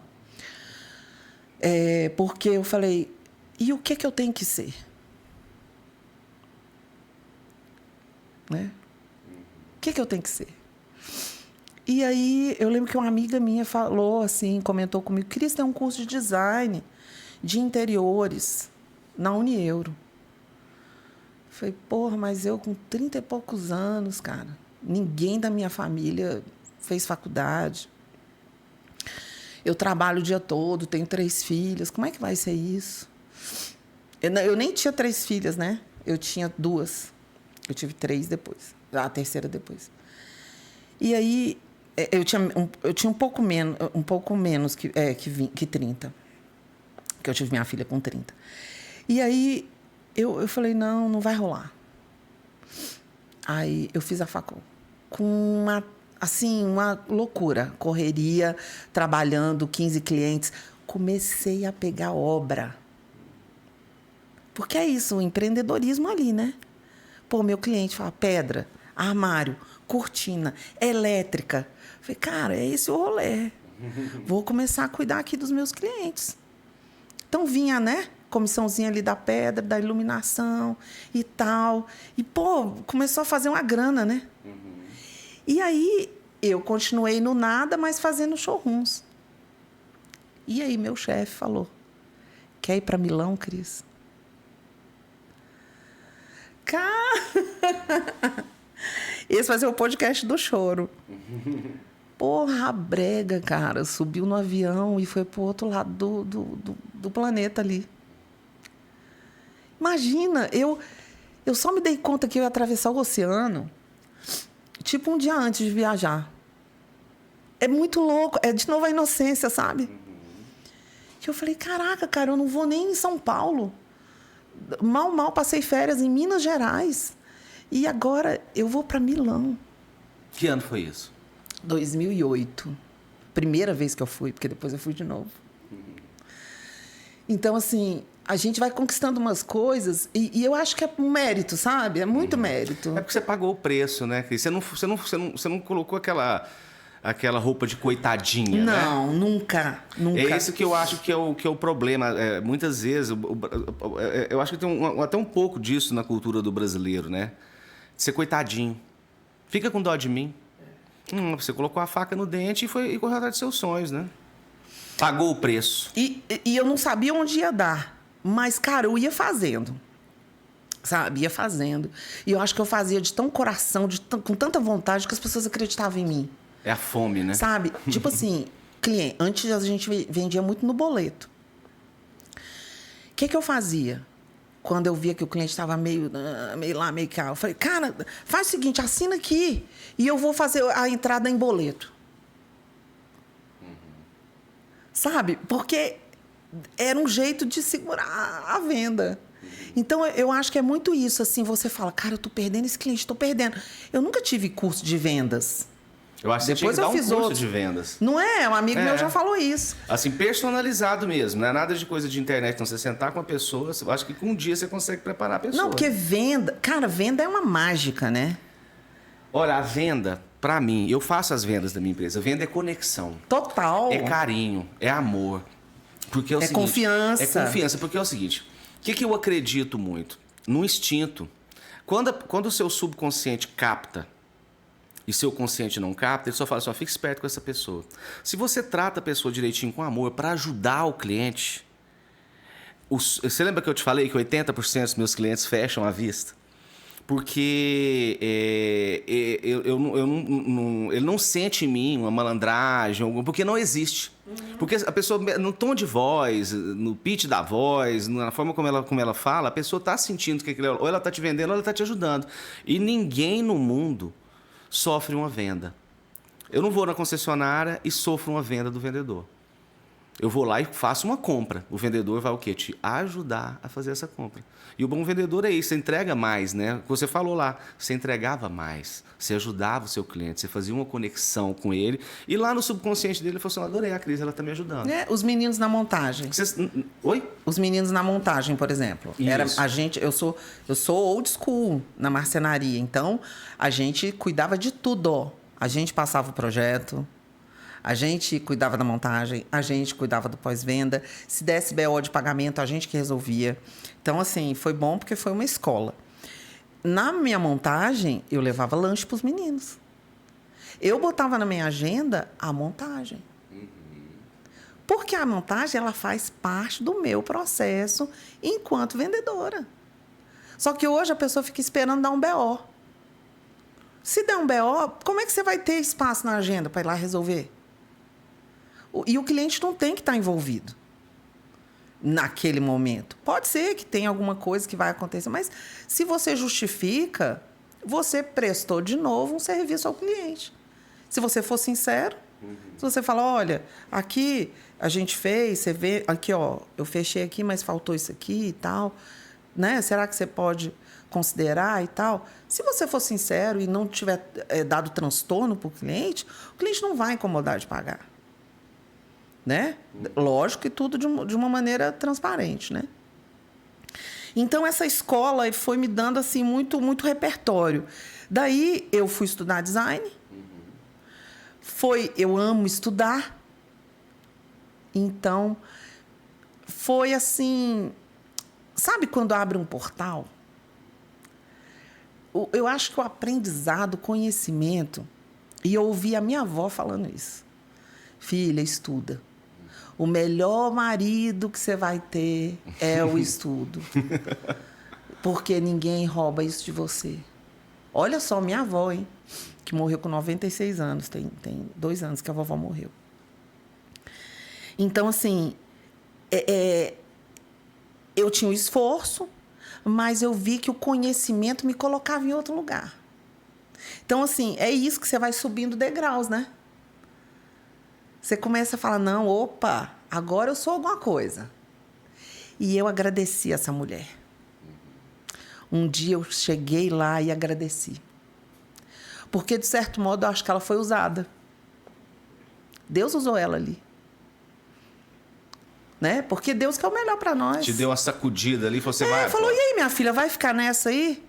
Porque eu falei, e o que eu tenho que ser? Né? O que eu tenho que ser? E aí, eu lembro que uma amiga minha falou assim, comentou comigo, Cris, tem um curso de design de interiores na Unieuro. Falei, porra, mas eu com 30 e poucos anos, cara, ninguém da minha família fez faculdade. Eu trabalho o dia todo, tenho 3 filhas. Como é que vai ser isso? Eu nem tinha 3 filhas, né? Eu tinha 2. Eu tive 3 depois. A terceira depois. E aí, eu tinha um pouco menos que 30. Porque eu tive minha filha com 30. E aí, eu falei, não vai rolar. Aí, eu fiz a facul. Com uma loucura. Correria, trabalhando, 15 clientes. Comecei a pegar obra. Porque é isso, o empreendedorismo ali, né? Pô, meu cliente fala pedra, armário, cortina, elétrica. Falei, cara, é esse o rolê. Vou começar a cuidar aqui dos meus clientes. Então, vinha, né? Comissãozinha ali da pedra, da iluminação e tal. E, pô, começou a fazer uma grana, né? E aí, eu continuei no nada, mas fazendo showrooms. E aí, meu chefe falou, quer ir para Milão, Cris? Cara! Esse vai ser o podcast do choro. Porra, brega, cara. Subiu no avião e foi pro outro lado do planeta ali. Imagina, eu só me dei conta que eu ia atravessar o oceano tipo um dia antes de viajar. É muito louco. É de novo a inocência, sabe? Que eu falei, caraca, cara, eu não vou nem em São Paulo. Mal passei férias em Minas Gerais. E agora eu vou para Milão. Que ano foi isso? 2008. Primeira vez que eu fui, porque depois eu fui de novo. Então, assim, a gente vai conquistando umas coisas e eu acho que é mérito, sabe? É muito mérito. É porque você pagou o preço, né, Cris? Você não colocou aquela roupa de coitadinha, né? Não, nunca. É isso que eu acho que é o problema. Muitas vezes, eu acho que tem até um pouco disso na cultura do brasileiro, né? De ser coitadinho. Fica com dó de mim. Você colocou a faca no dente e correu atrás dos seus sonhos, né? Pagou o preço. E eu não sabia onde ia dar. Mas, cara, eu ia fazendo. Sabe? Ia fazendo. E eu acho que eu fazia de tão coração, com tanta vontade, que as pessoas acreditavam em mim. É a fome, né? Sabe? Tipo assim, cliente. Antes a gente vendia muito no boleto. O que eu fazia? Quando eu via que o cliente estava meio lá, meio cá, eu falei, cara, faz o seguinte, assina aqui e eu vou fazer a entrada em boleto. Sabe? Porque era um jeito de segurar a venda. Então, eu acho que é muito isso, assim, você fala, cara, eu tô perdendo esse cliente, tô perdendo. Eu nunca tive curso de vendas. Eu acho que Depois você eu tinha que fiz dar um curso outro. de vendas. Não é? Um amigo meu já falou isso. Assim, personalizado mesmo. Não é nada de coisa de internet. Então, você sentar com a pessoa, eu acho que com um dia você consegue preparar a pessoa. Não, porque venda... Cara, venda é uma mágica, né? Olha, a venda, pra mim, eu faço as vendas da minha empresa. Venda é conexão. Total. É carinho, é amor. Porque é o seguinte, confiança. É confiança, porque é o seguinte. O que eu acredito muito? No instinto. Quando o seu subconsciente capta e seu consciente não capta, ele só fala assim, ó, fique esperto com essa pessoa. Se você trata a pessoa direitinho com amor para ajudar o cliente... Você lembra que eu te falei que 80% dos meus clientes fecham à vista? Porque ele não sente em mim uma malandragem, porque não existe. Porque a pessoa, no tom de voz, no pitch da voz, na forma como ela fala, a pessoa está sentindo que ou ela está te vendendo ou ela está te ajudando. E ninguém no mundo sofre uma venda. Eu não vou na concessionária e sofro uma venda do vendedor. Eu vou lá e faço uma compra. O vendedor vai o quê? Te ajudar a fazer essa compra. E o bom vendedor é isso, você entrega mais, né? Você falou lá, você entregava mais, você ajudava o seu cliente, você fazia uma conexão com ele. E lá no subconsciente dele, ele falou assim, adorei a Cris, ela está me ajudando. Os meninos na montagem. Oi? Os meninos na montagem, por exemplo. Eu sou old school na marcenaria, então a gente cuidava de tudo. A gente passava o projeto, a gente cuidava da montagem, a gente cuidava do pós-venda. Se desse BO de pagamento, a gente que resolvia. Então, assim, foi bom porque foi uma escola. Na minha montagem, eu levava lanche para os meninos. Eu botava na minha agenda a montagem. Porque a montagem, ela faz parte do meu processo enquanto vendedora. Só que hoje a pessoa fica esperando dar um BO. Se der um BO, como é que você vai ter espaço na agenda para ir lá resolver? E o cliente não tem que estar envolvido naquele momento. Pode ser que tenha alguma coisa que vai acontecer, mas se você justifica, você prestou de novo um serviço ao cliente. Se você for sincero, se você falar, olha, aqui a gente fez, você vê, aqui, ó, eu fechei aqui, mas faltou isso aqui e tal, né? Será que você pode considerar e tal? Se você for sincero e não tiver dado transtorno para o cliente não vai incomodar de pagar. Né? Lógico que tudo de uma maneira transparente, né? Então, essa escola foi me dando assim, muito, muito repertório. Daí, eu fui estudar design. Eu amo estudar. Então, foi assim... Sabe quando abre um portal? Eu acho que o aprendizado, o conhecimento... E eu ouvi a minha avó falando isso. Filha, estuda. O melhor marido que você vai ter é o estudo. Porque ninguém rouba isso de você. Olha só, minha avó, hein? Que morreu com 96 anos. Tem 2 anos que a vovó morreu. Então, assim, eu tinha o esforço, mas eu vi que o conhecimento me colocava em outro lugar. Então, assim, é isso que você vai subindo degraus, né? Você começa a falar, não, opa, agora eu sou alguma coisa. E eu agradeci essa mulher. Um dia eu cheguei lá e agradeci. Porque, de certo modo, eu acho que ela foi usada. Deus usou ela ali. Né? Porque Deus quer o melhor para nós. Te deu uma sacudida ali, você vai... Falou, e aí, minha filha, vai ficar nessa aí?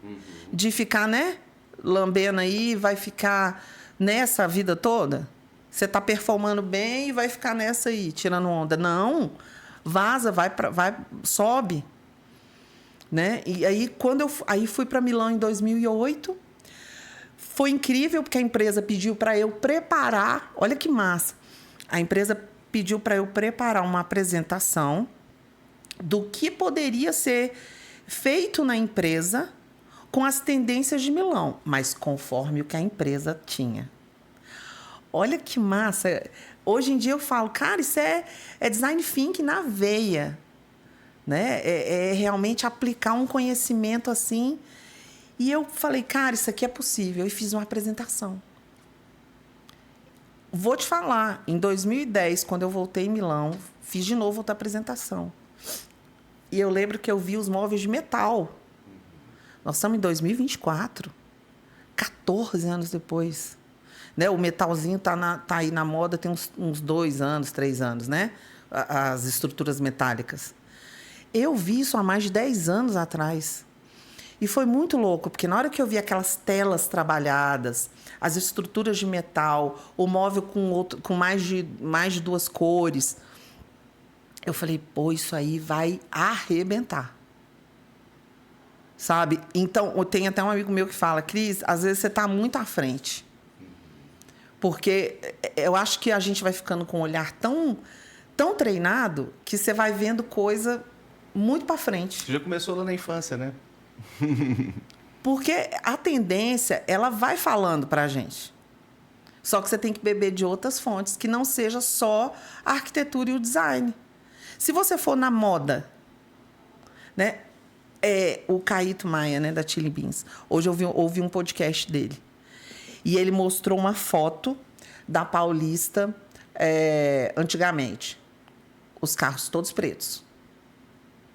De ficar, né? Lambendo aí, vai ficar nessa a vida toda? Você tá performando bem e vai ficar nessa aí, tirando onda. Não. Vaza, vai, sobe. Né? E aí, aí fui para Milão em 2008. Foi incrível, porque a empresa pediu para eu preparar... Olha que massa. A empresa pediu para eu preparar uma apresentação do que poderia ser feito na empresa com as tendências de Milão, mas conforme o que a empresa tinha. Olha que massa. Hoje em dia eu falo, cara, isso é design thinking na veia. Né? É realmente aplicar um conhecimento assim. E eu falei, cara, isso aqui é possível. E fiz uma apresentação. Vou te falar, em 2010, quando eu voltei em Milão, fiz de novo outra apresentação. E eu lembro que eu vi os móveis de metal. Nós estamos em 2024, 14 anos depois. Né? O metalzinho tá aí na moda tem uns 2 anos, 3 anos, né? As estruturas metálicas. Eu vi isso há mais de 10 anos atrás. E foi muito louco, porque na hora que eu vi aquelas telas trabalhadas, as estruturas de metal, o móvel com mais de 2 cores, eu falei, pô, isso aí vai arrebentar. Sabe? Então, tem até um amigo meu que fala, Cris, às vezes você está muito à frente. Porque eu acho que a gente vai ficando com um olhar tão treinado que você vai vendo coisa muito para frente. Você já começou lá na infância, né? Porque a tendência, ela vai falando para a gente. Só que você tem que beber de outras fontes, que não seja só a arquitetura e o design. Se você for na moda, né? O Caíto Maia, né, da Chili Beans. Hoje eu ouvi um podcast dele. E ele mostrou uma foto da Paulista antigamente. Os carros todos pretos.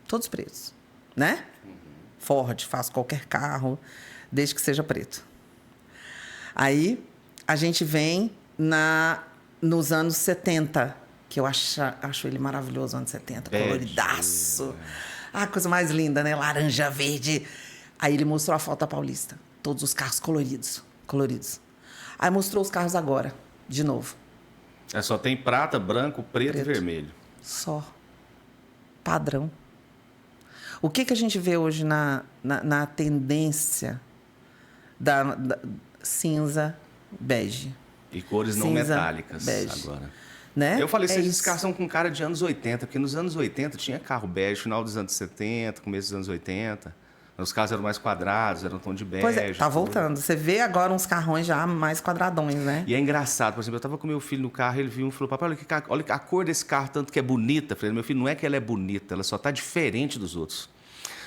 Todos pretos, né? Ford, faz qualquer carro, desde que seja preto. Aí, a gente vem nos anos 70, que eu acho ele maravilhoso, anos 70, coloridaço. Ah, coisa mais linda, né? Laranja, verde. Aí ele mostrou a foto da Paulista. Todos os carros coloridos. Aí mostrou os carros agora, de novo. Só tem prata, branco, preto e vermelho. Só. Padrão. O que a gente vê hoje na tendência da cinza, bege? E cores não metálicas bege. Agora. Né? Eu falei, esses carros são com cara de anos 80, porque nos anos 80 tinha carro bege, final dos anos 70, começo dos anos 80. Os carros eram mais quadrados, eram tom de bege. Pois é, tá voltando. Você vê agora uns carrões já mais quadradões, né? E é engraçado, por exemplo, eu tava com meu filho no carro, ele viu e falou, papai, olha a cor desse carro, tanto que é bonita. Eu falei, meu filho, não é que ela é bonita, ela só tá diferente dos outros.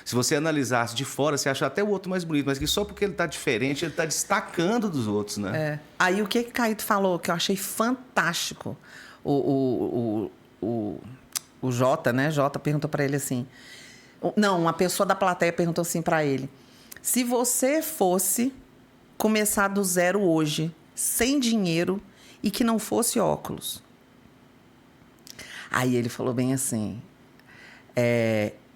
Se você analisasse de fora, você acha até o outro mais bonito, mas que só porque ele tá diferente, ele tá destacando dos outros, né? Aí o que Caíto falou, que eu achei fantástico, o Jota, né? Jota perguntou para ele assim... Não, uma pessoa da plateia perguntou assim para ele. Se você fosse começar do zero hoje, sem dinheiro e que não fosse óculos. Aí ele falou bem assim,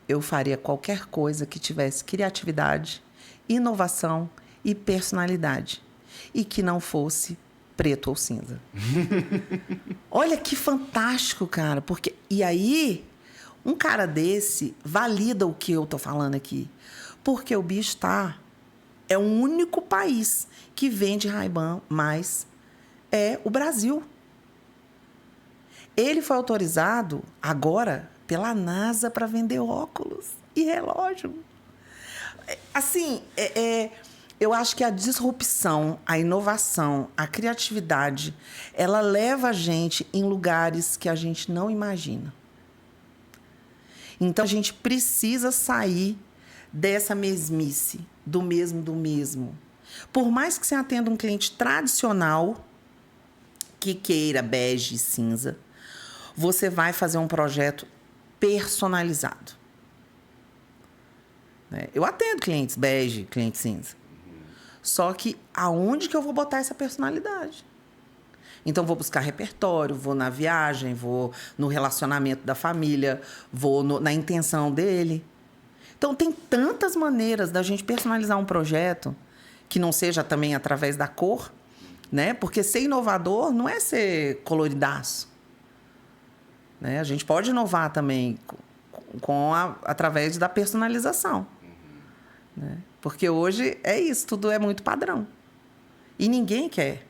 eu faria qualquer coisa que tivesse criatividade, inovação e personalidade e que não fosse preto ou cinza. Olha que fantástico, cara. Porque, e aí... Um cara desse valida o que eu tô falando aqui. Porque o bicho é o único país que vende Ray-Ban, mas é o Brasil. Ele foi autorizado agora pela NASA para vender óculos e relógio. Assim, eu acho que a disrupção, a inovação, a criatividade, ela leva a gente em lugares que a gente não imagina. Então, a gente precisa sair dessa mesmice, do mesmo. Por mais que você atenda um cliente tradicional, que queira bege e cinza, você vai fazer um projeto personalizado. Né? Eu atendo clientes bege, clientes cinza. Só que aonde que eu vou botar essa personalidade? Então, vou buscar repertório, vou na viagem, vou no relacionamento da família, vou na intenção dele. Então, tem tantas maneiras da gente personalizar um projeto que não seja também através da cor, né? Porque ser inovador não é ser coloridaço. Né? A gente pode inovar também através da personalização. Né? Porque hoje é isso, tudo é muito padrão. E ninguém quer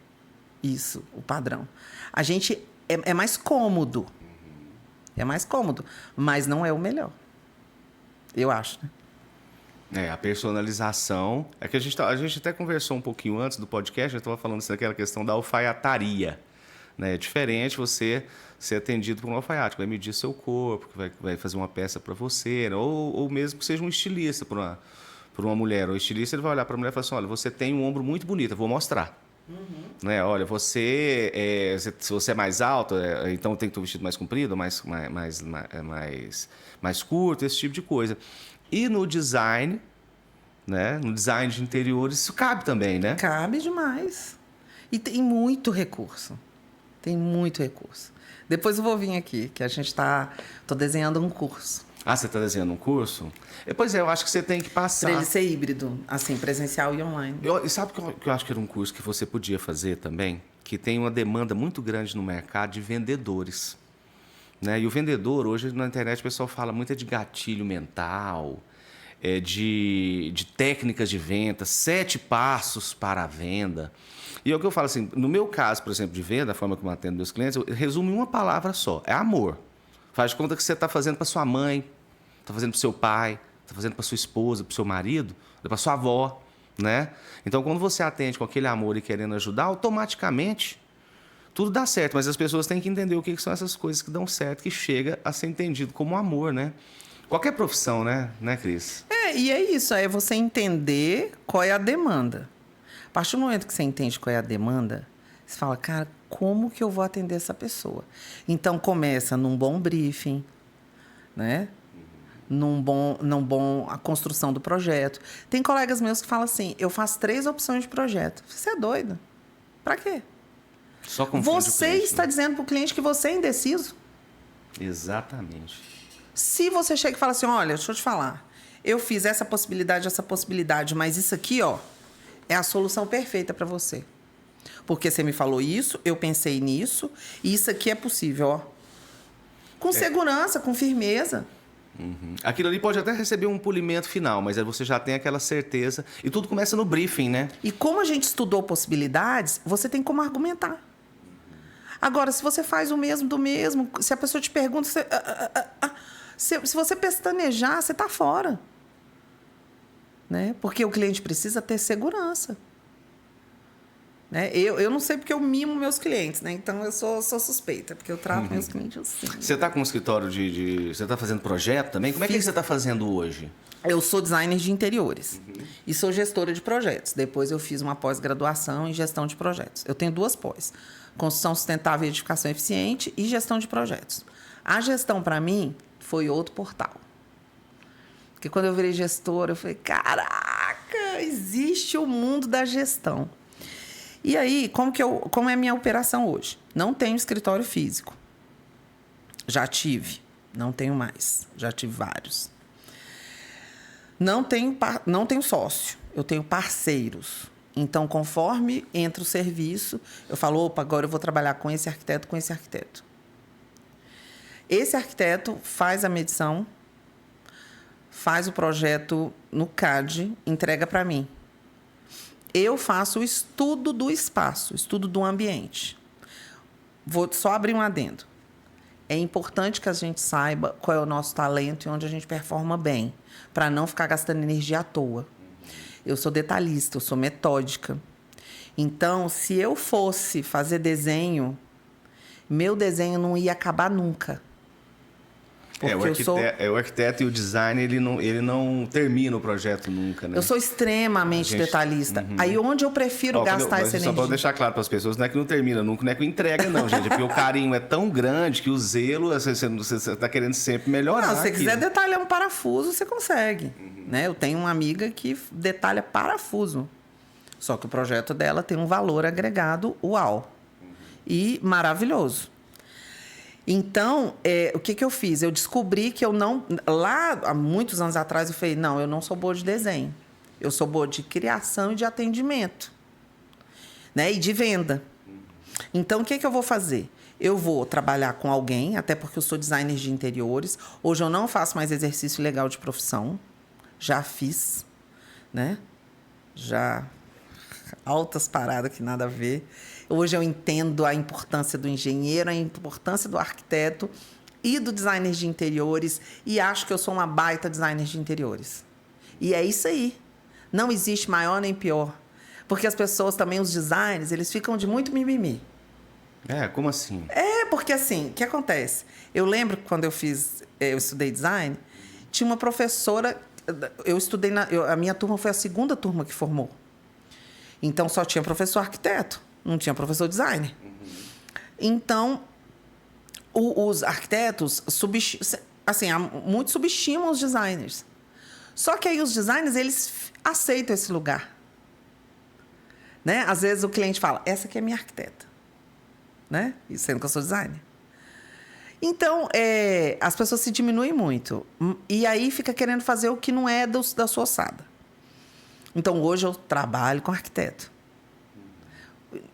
isso, o padrão. A gente é mais cômodo. É mais cômodo, mas não é o melhor. Eu acho, né? A personalização... É que a gente até conversou um pouquinho antes do podcast, eu estava falando daquela questão da alfaiataria. Né? É diferente você ser atendido por um alfaiate, que vai medir seu corpo, que vai fazer uma peça para você, né? ou mesmo que seja um estilista para uma mulher. O estilista ele vai olhar para a mulher e falar assim, olha, você tem um ombro muito bonito, eu vou mostrar. Né? Olha, se você é mais alto, então tem que ter um vestido mais comprido, mais curto, esse tipo de coisa. E no design, né? No design de interiores, isso cabe também, né? Cabe demais. E tem muito recurso. Tem muito recurso. Depois eu vou vir aqui, que a gente tô desenhando um curso. Ah, você está desenhando um curso? Pois é, eu acho que você tem que passar... Para ele ser híbrido, assim, presencial e online. E sabe que eu acho que era um curso que você podia fazer também? Que tem uma demanda muito grande no mercado de vendedores. Né? E o vendedor, hoje na internet o pessoal fala muito de gatilho mental, de técnicas de venda, 7 passos para a venda. E é o que eu falo assim, no meu caso, por exemplo, de venda, a forma como eu atendo meus clientes, eu resumo em uma palavra só, é amor. Faz de conta que você está fazendo para sua mãe, está fazendo para o seu pai, está fazendo para sua esposa, para o seu marido, para sua avó, né? Então, quando você atende com aquele amor e querendo ajudar, automaticamente tudo dá certo. Mas as pessoas têm que entender o que são essas coisas que dão certo, que chega a ser entendido como amor, né? Qualquer profissão, né, Cris? E é isso, é você entender qual é a demanda. A partir do momento que você entende qual é a demanda, você fala, cara, como que eu vou atender essa pessoa? Então, começa num bom briefing, né? A construção do projeto. Tem colegas meus que falam assim, eu faço 3 opções de projeto. Você é doido? Pra quê? Só confunde você o cliente, está né? dizendo para o cliente que você é indeciso. Exatamente. Se você chega e fala assim, olha, deixa eu te falar, eu fiz essa possibilidade, mas isso aqui, ó, é a solução perfeita para você. Porque você me falou isso, eu pensei nisso, e isso aqui é possível, ó. Com segurança, com firmeza. Uhum. Aquilo ali pode até receber um polimento final, mas aí você já tem aquela certeza. E tudo começa no briefing, né? E como a gente estudou possibilidades, você tem como argumentar. Agora, se você faz o mesmo do mesmo, se a pessoa te pergunta... Se você pestanejar, você está fora. Né? Porque o cliente precisa ter segurança. Né? Eu não sei porque eu mimo meus clientes, né? Então eu sou suspeita, porque eu trato meus clientes assim. Você está com um escritório Você está fazendo projeto também? Como é que você está fazendo hoje? Eu sou designer de interiores e sou gestora de projetos. Depois eu fiz uma pós-graduação em gestão de projetos. Eu tenho 2 pós. Construção sustentável e edificação eficiente e gestão de projetos. A gestão, para mim, foi outro portal. Porque quando eu virei gestora, eu falei, caraca, existe o mundo da gestão. E aí, como é a minha operação hoje? Não tenho escritório físico. Já tive, não tenho mais. Já tive vários. Não tenho sócio, eu tenho parceiros. Então, conforme entra o serviço, eu falo, opa, agora eu vou trabalhar com esse arquiteto, com esse arquiteto. Esse arquiteto faz a medição, faz o projeto no CAD, entrega para mim. Eu faço o estudo do espaço, estudo do ambiente. Vou só abrir um adendo. É importante que a gente saiba qual é o nosso talento e onde a gente performa bem, para não ficar gastando energia à toa. Eu sou detalhista, eu sou metódica. Então, se eu fosse fazer desenho, meu desenho não ia acabar nunca. Porque o arquiteto e o design, ele não termina o projeto nunca, né? Eu sou extremamente detalhista. Aí onde eu prefiro gastar essa energia? Só para deixar claro para as pessoas, não é que não termina nunca, não é que entrega não, gente. É porque o carinho é tão grande que o zelo, você está querendo sempre melhorar. Não, se você quiser detalhar um parafuso, você consegue. Né? Eu tenho uma amiga que detalha parafuso. Só que o projeto dela tem um valor agregado uau. E maravilhoso. Então, o que eu fiz? Eu descobri que eu não... Lá, há muitos anos atrás, eu falei, não, eu não sou boa de desenho. Eu sou boa de criação e de atendimento. Né? E de venda. Então, o que eu vou fazer? Eu vou trabalhar com alguém, até porque eu sou designer de interiores. Hoje eu não faço mais exercício legal de profissão. Já fiz, né? Já... Altas paradas que nada a ver. Hoje eu entendo a importância do engenheiro, a importância do arquiteto e do designer de interiores. E acho que eu sou uma baita designer de interiores. E é isso aí. Não existe maior nem pior. Porque as pessoas também, os designers, eles ficam de muito mimimi. Como assim? Porque assim, o que acontece? Eu lembro que quando eu estudei design, tinha uma professora... Eu estudei... a minha turma foi a segunda turma que formou. Então, só tinha professor arquiteto, não tinha professor designer. Então, os arquitetos, muitos subestimam os designers. Só que aí os designers, eles aceitam esse lugar. Né? Às vezes o cliente fala, essa aqui é minha arquiteta. Né? E sendo que eu sou designer. Então, as pessoas se diminuem muito. E aí fica querendo fazer o que não é da sua ossada. Então, hoje eu trabalho com arquiteto.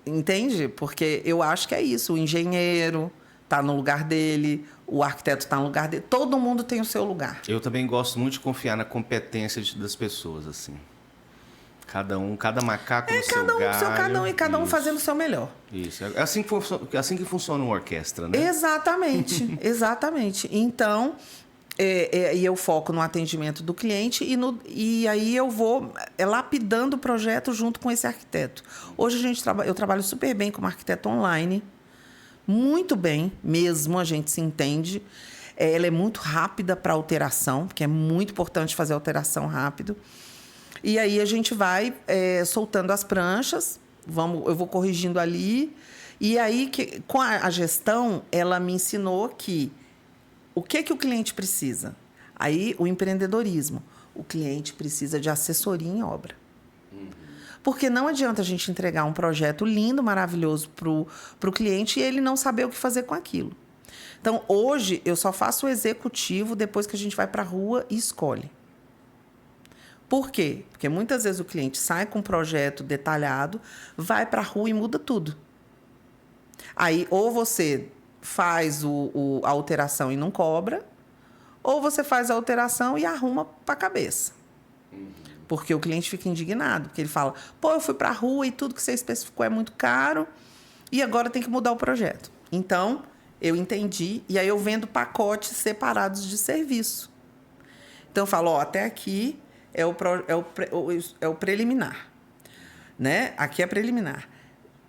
Entende? Porque eu acho que é isso. O engenheiro está no lugar dele, o arquiteto está no lugar dele. Todo mundo tem o seu lugar. Eu também gosto muito de confiar na competência das pessoas, assim. Cada macaco no seu galho. E cada um fazendo o seu melhor. Isso. É assim que funciona uma orquestra, né? Exatamente. Exatamente. Então... E eu foco no atendimento do cliente e aí eu vou lapidando o projeto junto com esse arquiteto. Hoje eu trabalho super bem como arquiteto online, muito bem mesmo, a gente se entende. Ela é muito rápida para alteração, porque é muito importante fazer alteração rápido. E aí a gente vai soltando as pranchas, eu vou corrigindo ali. E aí, com a gestão, ela me ensinou que o que o cliente precisa? Aí, o empreendedorismo. O cliente precisa de assessoria em obra. Porque não adianta a gente entregar um projeto lindo, maravilhoso para o cliente e ele não saber o que fazer com aquilo. Então, hoje, eu só faço o executivo depois que a gente vai para a rua e escolhe. Por quê? Porque muitas vezes o cliente sai com um projeto detalhado, vai para a rua e muda tudo. Aí, ou você faz a alteração e não cobra, ou você faz a alteração e arruma para a cabeça. Porque o cliente fica indignado, porque ele fala, eu fui para a rua e tudo que você especificou é muito caro e agora tem que mudar o projeto. Então, eu entendi e aí eu vendo pacotes separados de serviço. Então, eu falo, até aqui é o preliminar. Né? Aqui é preliminar.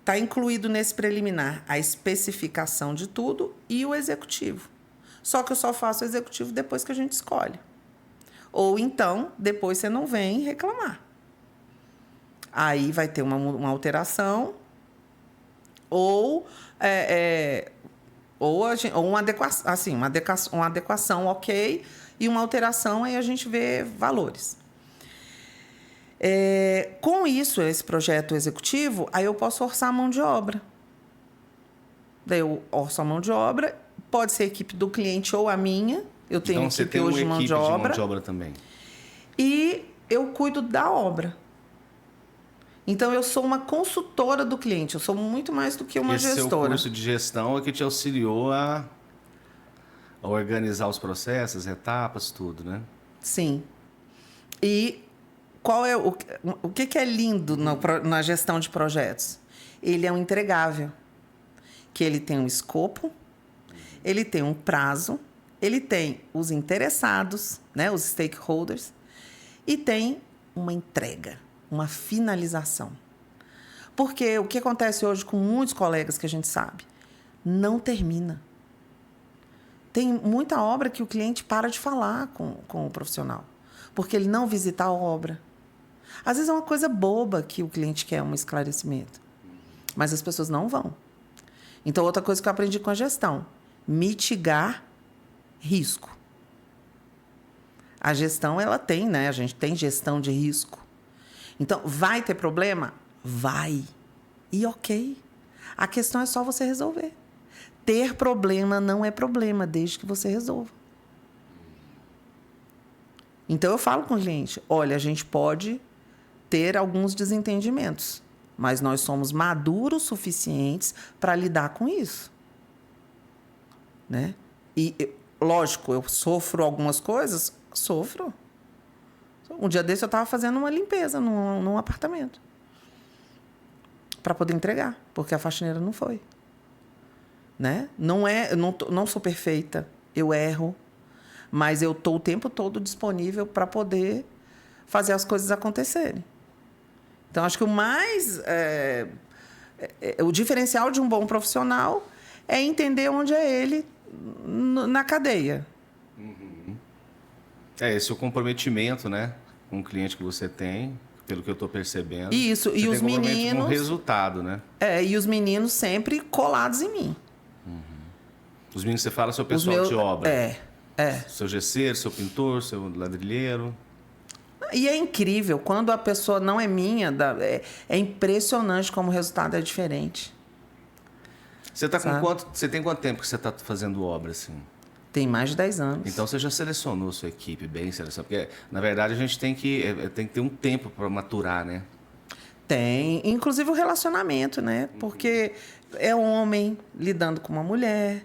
Está incluído nesse preliminar a especificação de tudo e o executivo. Só que eu só faço o executivo depois que a gente escolhe. Ou então, depois você não vem reclamar. Aí vai ter uma alteração ou uma adequação ok e uma alteração, aí a gente vê valores. Com isso, esse projeto executivo, aí eu posso orçar a mão de obra. Daí eu orço a mão de obra, pode ser a equipe do cliente ou a minha. Eu tenho então, você equipe tem hoje de uma mão equipe de obra. de mão de obra também. E eu cuido da obra. Então, eu sou uma consultora do cliente. Eu sou muito mais do que uma gestora. Esse seu curso de gestão é que te auxiliou a organizar os processos, etapas, tudo, né? Sim. E o que é lindo na gestão de projetos? Ele é um entregável. Que ele tem um escopo, ele tem um prazo, ele tem os interessados, né, os stakeholders, e tem uma entrega, uma finalização. Porque o que acontece hoje com muitos colegas que a gente sabe? Não termina. Tem muita obra que o cliente para de falar com o profissional, porque ele não visita a obra. Às vezes é uma coisa boba que o cliente quer um esclarecimento, mas as pessoas não vão. Então, outra coisa que eu aprendi com a gestão, mitigar risco. A gestão, ela tem, né? A gente tem gestão de risco. Então, vai ter problema? Vai. E ok. A questão é só você resolver. Ter problema não é problema, desde que você resolva. Então, eu falo com o cliente, olha, a gente pode ter alguns desentendimentos, mas nós somos maduros suficientes para lidar com isso. Né? E, lógico, eu sofro algumas coisas, sofro. Um dia desse eu estava fazendo uma limpeza num apartamento para poder entregar, porque a faxineira não foi. Né? Não sou perfeita, eu erro, mas eu estou o tempo todo disponível para poder fazer as coisas acontecerem. Então, acho que o diferencial de um bom profissional é entender onde é ele na cadeia. Uhum. Esse é o comprometimento, né, com o cliente que você tem, pelo que eu estou percebendo. Isso, e os meninos... com o resultado, né? E os meninos sempre colados em mim. Uhum. Os meninos, você fala, seu pessoal de obra. Seu gesseiro, seu pintor, seu ladrilheiro. E é incrível, quando a pessoa não é minha, é impressionante como o resultado é diferente. Você tem quanto tempo que você está fazendo obra, assim? Tem mais de 10 anos. Então você já selecionou sua equipe bem selecionada? Porque, na verdade, a gente tem que ter um tempo para maturar, né? Tem. Inclusive o relacionamento, né? Porque é homem lidando com uma mulher.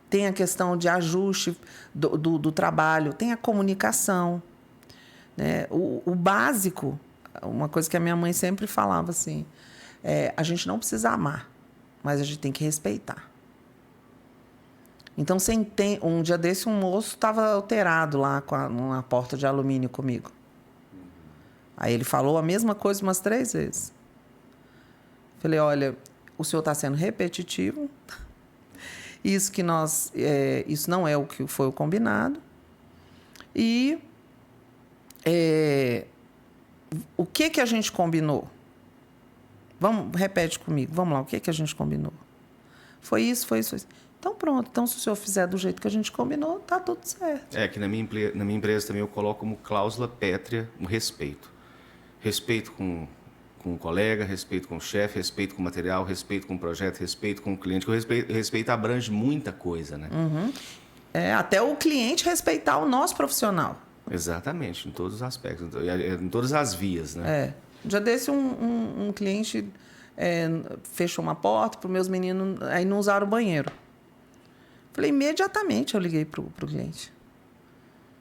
Tem a questão de ajuste do trabalho. Tem a comunicação. Né? O básico, uma coisa que a minha mãe sempre falava assim, a gente não precisa amar, mas a gente tem que respeitar. Então, um dia desse, um moço estava alterado lá numa porta de alumínio comigo. Aí ele falou a mesma coisa umas 3 vezes. Falei, olha, o senhor está sendo repetitivo. Isso não é o que foi o combinado. E o que a gente combinou? Repete comigo. Vamos lá, o que a gente combinou? Foi isso, foi isso, foi isso. Então, pronto. Então, se o senhor fizer do jeito que a gente combinou, tá tudo certo. Que na minha empresa também eu coloco como cláusula pétrea o respeito. Respeito com o colega, respeito com o chefe, respeito com o material, respeito com o projeto, respeito com o cliente. O respeito abrange muita coisa, né? Uhum. Até o cliente respeitar o nosso profissional. Exatamente, em todos os aspectos, em todas as vias, né? Um dia desse, um cliente fechou uma porta para os meus meninos, aí não usaram o banheiro. Falei, imediatamente eu liguei pro cliente.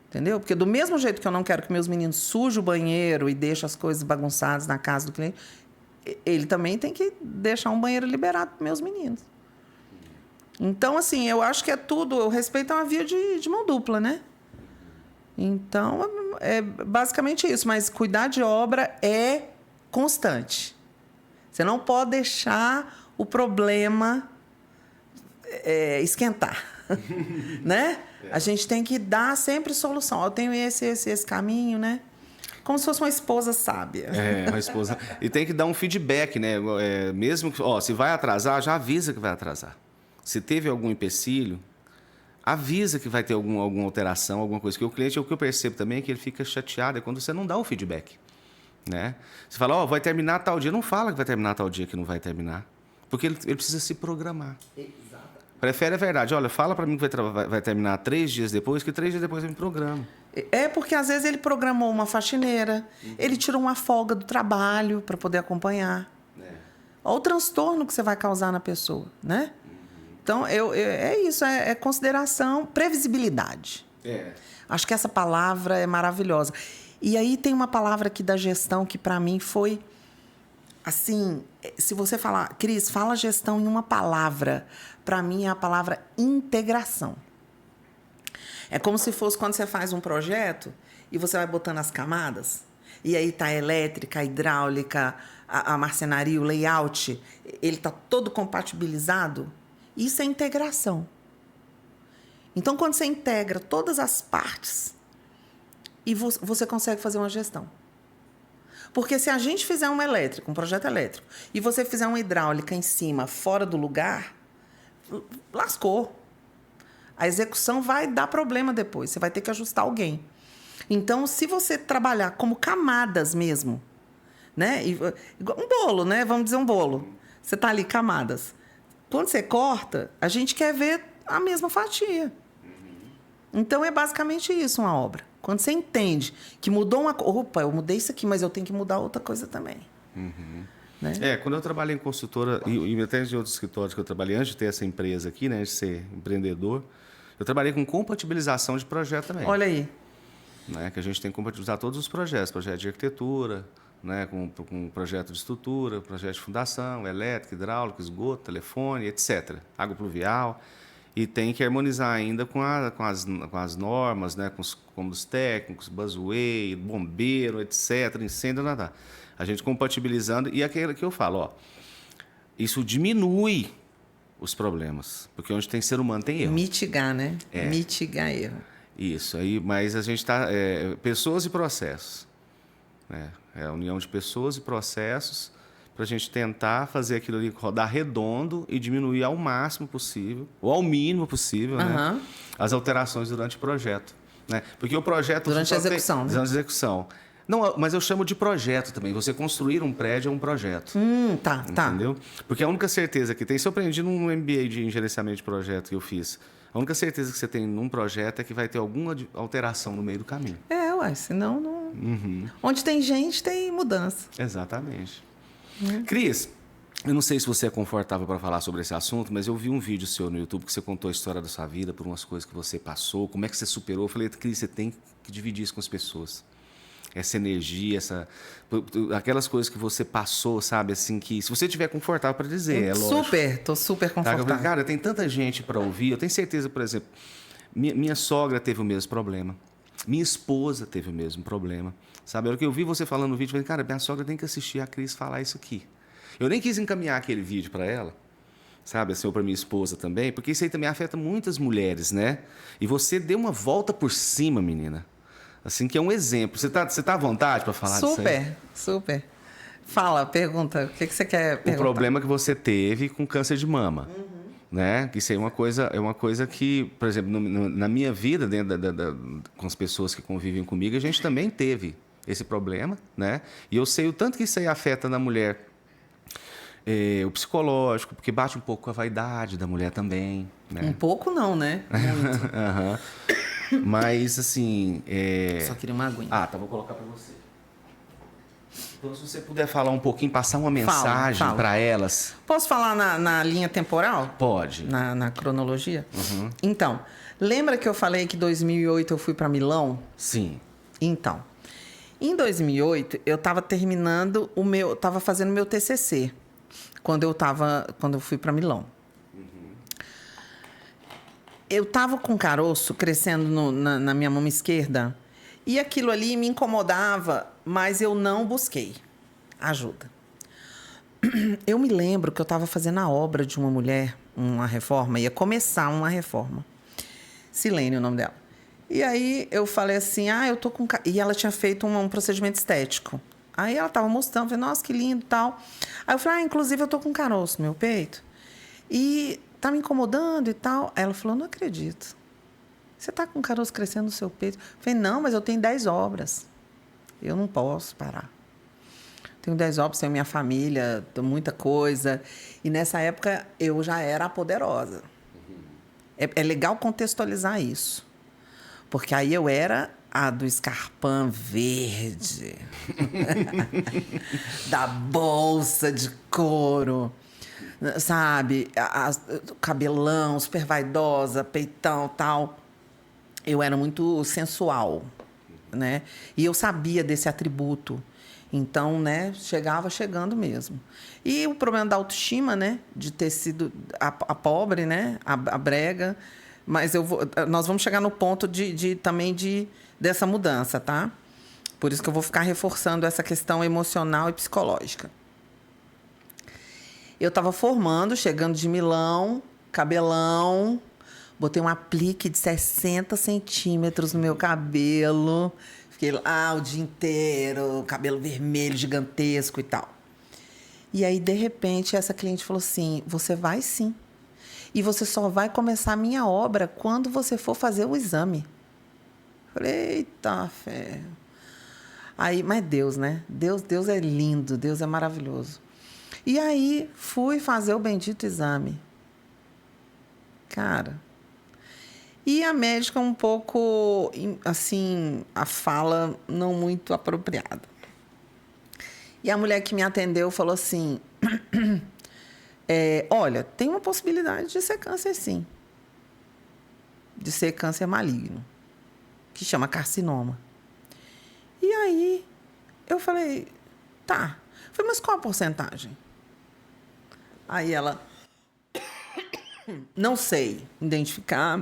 Entendeu? Porque do mesmo jeito que eu não quero que meus meninos sujem o banheiro e deixem as coisas bagunçadas na casa do cliente, ele também tem que deixar um banheiro liberado para meus meninos. Então, assim, eu acho que tudo... O respeito é uma via de mão dupla, né? Então, é basicamente isso. Mas cuidar de obra é constante. Você não pode deixar o problema esquentar. Né? A gente tem que dar sempre solução. Eu tenho esse caminho, né? Como se fosse uma esposa sábia. Uma esposa. E tem que dar um feedback, né? Mesmo que, se vai atrasar, já avisa que vai atrasar. Se teve algum empecilho, avisa que vai ter alguma alteração, alguma coisa. Que o cliente, o que eu percebo também é que ele fica chateado quando você não dá o feedback. Né? Você fala, vai terminar tal dia. Não fala que vai terminar tal dia que não vai terminar. Porque ele precisa se programar. Exato. Prefere a verdade. Olha, fala para mim que vai terminar 3 dias depois, que 3 dias depois eu me programo. Porque às vezes ele programou uma faxineira, ele tirou uma folga do trabalho para poder acompanhar. Olha o transtorno que você vai causar na pessoa, né? Então, é isso, é consideração, previsibilidade. Acho que essa palavra é maravilhosa. E aí tem uma palavra aqui da gestão que para mim foi... Assim, se você falar... Cris, fala gestão em uma palavra. Para mim, é a palavra integração. É como se fosse quando você faz um projeto e você vai botando as camadas. E aí tá a elétrica, a hidráulica, a marcenaria, o layout. Ele tá todo compatibilizado. Isso é integração. Então, quando você integra todas as partes, e você consegue fazer uma gestão. Porque se a gente fizer um elétrico, um projeto elétrico, e você fizer uma hidráulica em cima, fora do lugar, lascou. A execução vai dar problema depois. Você vai ter que ajustar alguém. Então, se você trabalhar como camadas mesmo, né? Um bolo, né? Vamos dizer um bolo. Você está ali, camadas. Quando você corta, a gente quer ver a mesma fatia. Então, é basicamente isso uma obra. Quando você entende que mudou uma coisa... Opa, eu mudei isso aqui, mas eu tenho que mudar outra coisa também. Né? Quando eu trabalhei em consultora, e até de outros escritórios que eu trabalhei antes de ter essa empresa aqui, né, de ser empreendedor, eu trabalhei com compatibilização de projeto também. Olha aí. Né, que a gente tem que compatibilizar todos os projetos, projeto de arquitetura, né, com projeto de estrutura, projeto de fundação, elétrica, hidráulica, esgoto, telefone, etc. Água pluvial. E tem que harmonizar ainda com as normas, né, com os comandos técnicos, busway, bombeiro, etc., incêndio, nada. A gente compatibilizando, e aquilo que eu falo, ó, isso diminui os problemas, porque onde tem ser humano tem erro. Mitigar, né? Mitigar erro. Isso, aí, mas a gente está... pessoas e processos. Né? É a união de pessoas e processos para a gente tentar fazer aquilo ali rodar redondo e diminuir ao máximo possível, ou ao mínimo possível, né? As alterações durante o projeto. Né? Porque o projeto... Durante a execução, né? Durante a execução. Não, mas eu chamo de projeto também. Você construir um prédio é um projeto. Tá. Entendeu? Porque a única certeza que tem... Isso eu aprendi num MBA de gerenciamento de projeto que eu fiz. A única certeza que você tem num projeto é que vai ter alguma alteração no meio do caminho. Senão não... Onde tem gente, tem mudança. Exatamente. Cris, eu não sei se você é confortável para falar sobre esse assunto, mas eu vi um vídeo seu no YouTube que você contou a história da sua vida, por umas coisas que você passou, como é que você superou. Eu falei, Cris, você tem que dividir isso com as pessoas. Essa energia, aquelas coisas que você passou, sabe, assim, que se você estiver confortável para dizer, é lógico. Tô super confortável. Tá? Cara, tem tanta gente para ouvir, eu tenho certeza, por exemplo, minha sogra teve o mesmo problema, minha esposa teve o mesmo problema, sabe? A hora que eu vi você falando no vídeo, eu falei, cara, minha sogra tem que assistir a Cris falar isso aqui. Eu nem quis encaminhar aquele vídeo para ela, sabe, assim, ou para minha esposa também, porque isso aí também afeta muitas mulheres, né? E você deu uma volta por cima, menina. Assim, que é um exemplo. Você tá à vontade para falar disso aí? Super. Fala, pergunta. O que você quer perguntar? O problema que você teve com câncer de mama. Né? Que isso aí é uma coisa que, por exemplo, na minha vida, dentro com as pessoas que convivem comigo, a gente também teve esse problema, né? E eu sei o tanto que isso aí afeta na mulher o psicológico, porque bate um pouco com a vaidade da mulher também. Né? Um pouco não, né? Muito. Mas, assim... Só queria uma aguinha. Tá, vou colocar para você. Então, se você puder falar um pouquinho, passar uma mensagem para elas... Posso falar na linha temporal? Pode. Na cronologia? Então, lembra que eu falei que em 2008 eu fui para Milão? Sim. Então, em 2008, eu estava terminando estava fazendo meu TCC, quando eu fui para Milão. Eu estava com caroço crescendo na minha mão esquerda e aquilo ali me incomodava, mas eu não busquei ajuda. Eu me lembro que eu estava fazendo a obra de uma mulher, uma reforma, ia começar uma reforma. Silene, o nome dela. E aí eu falei assim, eu tô com... E ela tinha feito um procedimento estético. Aí ela estava mostrando, falei, nossa, que lindo e tal. Aí eu falei, inclusive eu tô com caroço no meu peito. E... tá me incomodando e tal. Aí ela falou, não acredito. Você tá com caroço crescendo no seu peito? Eu falei, não, mas eu tenho 10 obras. Eu não posso parar. Tenho 10 obras, tenho minha família, tenho muita coisa. E nessa época eu já era a poderosa. É legal contextualizar isso. Porque aí eu era a do escarpão verde. Da bolsa de couro. Sabe, cabelão, super vaidosa, peitão, tal. Eu era muito sensual, né? E eu sabia desse atributo. Então, né, chegando mesmo. E o problema da autoestima, né, de ter sido a pobre, né, a brega. Mas nós vamos chegar no ponto também dessa mudança, tá? Por isso que eu vou ficar reforçando essa questão emocional e psicológica. Eu estava formando, chegando de Milão, cabelão, Botei um aplique de 60 centímetros no meu cabelo. Fiquei lá o dia inteiro, cabelo vermelho, gigantesco e tal. E aí, de repente, essa cliente falou assim, você vai sim. E você só vai começar a minha obra quando você for fazer o exame. Falei, eita, fé. Aí, mas Deus, né? Deus é lindo, Deus é maravilhoso. E aí, fui fazer o bendito exame. Cara... E a médica um pouco, assim, a fala não muito apropriada. E a mulher que me atendeu falou assim, olha, tem uma possibilidade de ser câncer, sim. De ser câncer maligno, que chama carcinoma. E aí, eu falei, tá. Eu falei, mas qual a porcentagem? Aí ela, não sei identificar...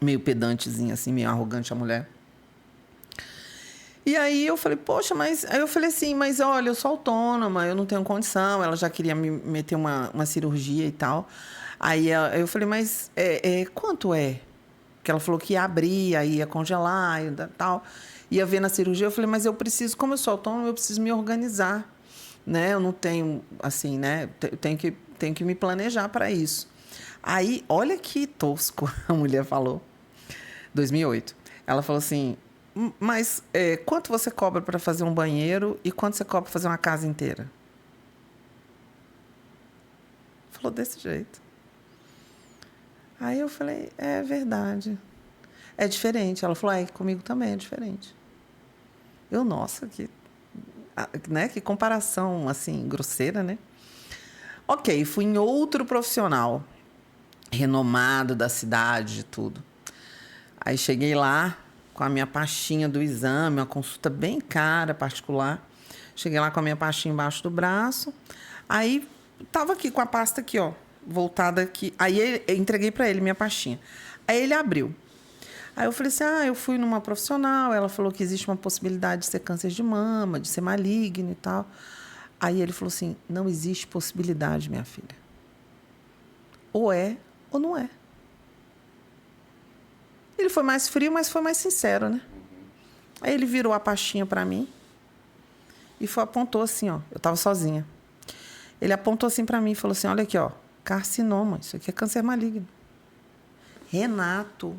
meio pedantezinha, assim, meio arrogante a mulher. E aí eu falei, poxa, mas... Aí eu falei assim, mas olha, eu sou autônoma, eu não tenho condição. Ela já queria me meter uma cirurgia e tal. Aí eu falei, mas quanto é? Porque ela falou que ia abrir, aí ia congelar e tal. Ia ver na cirurgia. Eu falei, mas eu preciso, como eu sou autônoma, eu preciso me organizar. Né? Eu não tenho, assim, né? Tenho que me planejar para isso. Aí, olha que tosco a mulher falou. 2008. Ela falou assim, mas quanto você cobra para fazer um banheiro e quanto você cobra para fazer uma casa inteira? Falou desse jeito. Aí eu falei, é verdade. É diferente. Ela falou, comigo também é diferente. Eu, nossa, que comparação, assim, grosseira, né? Ok, fui em outro profissional, renomado da cidade, de tudo. Aí cheguei lá com a minha pastinha do exame, uma consulta bem cara, particular. Cheguei lá com a minha pastinha embaixo do braço. Aí, tava aqui com a pasta aqui, ó, voltada aqui. Aí, eu entreguei para ele minha pastinha. Aí, ele abriu. Aí, eu falei assim, eu fui numa profissional. Ela falou que existe uma possibilidade de ser câncer de mama, de ser maligno e tal. Aí, ele falou assim, não existe possibilidade, minha filha. Ou é ou não é. Ele foi mais frio, mas foi mais sincero, né? Aí ele virou a pastinha para mim e apontou assim, ó. Eu estava sozinha. Ele apontou assim para mim e falou assim, olha aqui, ó, carcinoma, isso aqui é câncer maligno. Renato.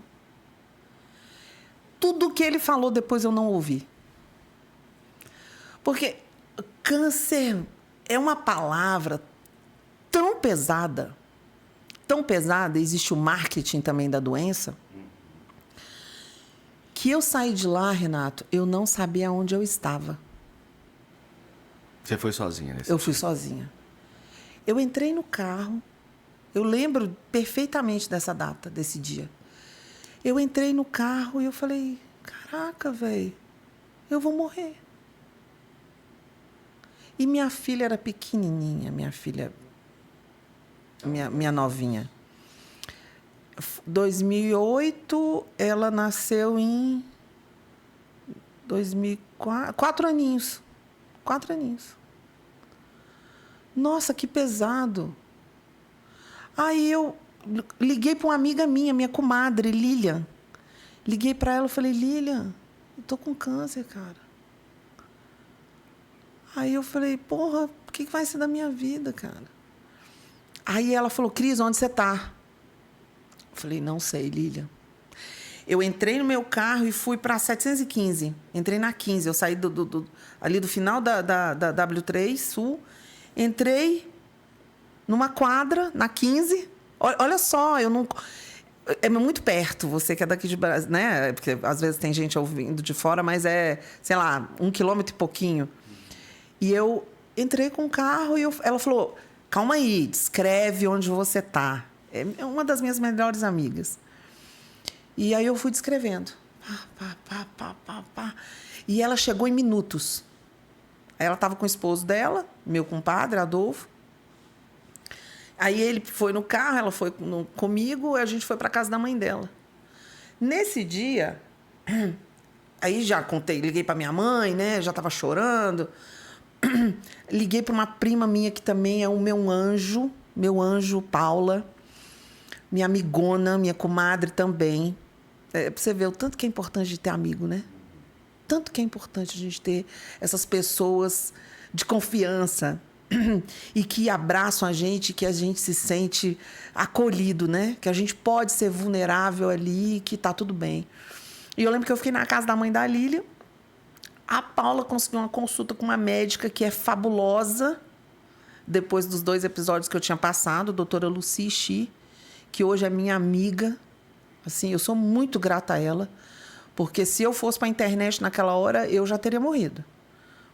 Tudo que ele falou depois eu não ouvi. Porque câncer é uma palavra tão pesada, existe o marketing também da doença, que eu saí de lá, Renato, eu não sabia onde eu estava. Você foi sozinha nesse Eu fui sozinha. Eu entrei no carro, eu lembro perfeitamente dessa data, desse dia. Eu entrei no carro e eu falei, caraca, velho, eu vou morrer. E minha filha era pequenininha, minha novinha. 2008, ela nasceu em 2004, 4 aninhos. 4 aninhos. Nossa, que pesado. Aí eu liguei para uma amiga minha comadre, Lilian. Liguei para ela e falei, Lilian, eu tô com câncer, cara. Aí eu falei, porra, o que vai ser da minha vida, cara? Aí ela falou, Cris, onde você tá? Eu falei, não sei, Lilian. Eu entrei no meu carro e fui para 715. Entrei na 15. Eu saí ali do final da W3 Sul. Entrei numa quadra, na 15. Olha só, eu não... É muito perto, você que é daqui de Brasília, né? Porque às vezes tem gente ouvindo de fora, mas é, sei lá, 1 quilômetro e pouquinho. E eu entrei com o carro e ela falou, calma aí, descreve onde você tá. É uma das minhas melhores amigas. E aí eu fui descrevendo. Pá. E ela chegou em minutos. Aí ela estava com o esposo dela, meu compadre, Adolfo. Aí ele foi no carro, ela foi comigo, e a gente foi para casa da mãe dela. Nesse dia, aí já contei, liguei para minha mãe, né? Já estava chorando. Liguei para uma prima minha que também é o meu anjo, Paula. Minha amigona, minha comadre também. Pra você ver o tanto que é importante de ter amigo, né? Tanto que é importante a gente ter essas pessoas de confiança e que abraçam a gente, que a gente se sente acolhido, né? Que a gente pode ser vulnerável ali, que tá tudo bem. E eu lembro que eu fiquei na casa da mãe da Lília. A Paula conseguiu uma consulta com uma médica que é fabulosa, depois dos 2 episódios que eu tinha passado, a doutora Lucy Xi, que hoje é minha amiga. Assim, eu sou muito grata a ela, porque se eu fosse para a internet naquela hora, eu já teria morrido.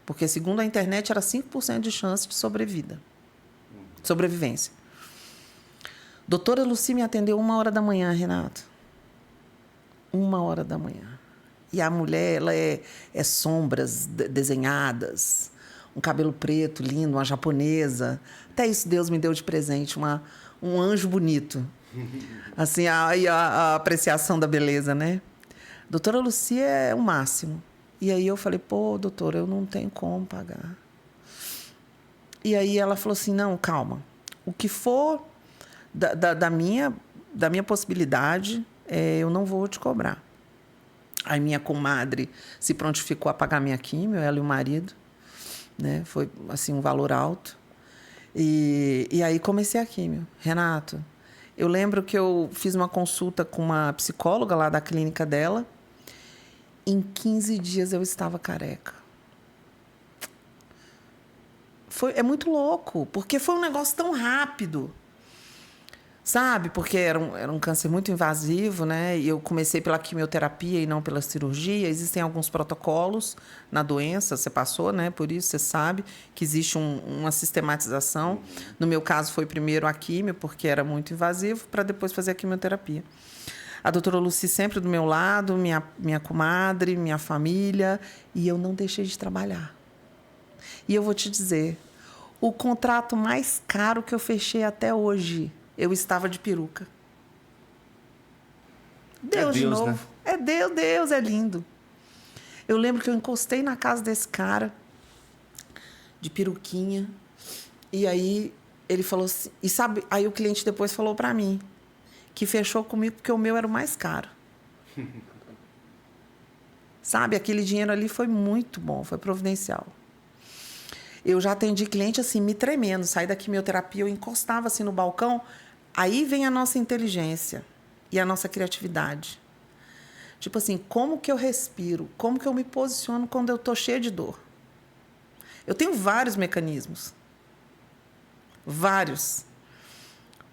Porque, segundo a internet, era 5% de chance de sobrevivência. Doutora Lucy me atendeu 1h da manhã, Renato. 1h da manhã. E a mulher, ela é sombras desenhadas, um cabelo preto, lindo, uma japonesa. Até isso Deus me deu de presente, um anjo bonito. Assim, a apreciação da beleza, né? Doutora Lucia é o máximo. E aí eu falei, pô, doutora, eu não tenho como pagar. E aí ela falou assim, não, calma. O que for da minha possibilidade, eu não vou te cobrar. Aí minha comadre se prontificou a pagar minha químio, ela e o marido, né? Foi, assim, um valor alto. E aí comecei a químio. Renato, eu lembro que eu fiz uma consulta com uma psicóloga lá da clínica dela. Em 15 dias eu estava careca. É muito louco, porque foi um negócio tão rápido. Sabe? Porque era um câncer muito invasivo, né? E eu comecei pela quimioterapia e não pela cirurgia. Existem alguns protocolos na doença, você passou, né? Por isso você sabe que existe uma sistematização. No meu caso, foi primeiro a quimio, porque era muito invasivo, para depois fazer a quimioterapia. A doutora Lucy sempre do meu lado, minha comadre, minha família, e eu não deixei de trabalhar. E eu vou te dizer, o contrato mais caro que eu fechei até hoje, eu estava de peruca. Deus de novo. Né? É Deus é lindo. Eu lembro que eu encostei na casa desse cara, de peruquinha, e aí ele falou assim, e sabe, aí o cliente depois falou para mim, que fechou comigo porque o meu era o mais caro. Sabe, aquele dinheiro ali foi muito bom, foi providencial. Eu já atendi cliente assim, me tremendo, saí da quimioterapia, eu encostava assim no balcão, aí vem a nossa inteligência e a nossa criatividade. Tipo assim, como que eu respiro? Como que eu me posiciono quando eu tô cheia de dor? Eu tenho vários mecanismos. Vários.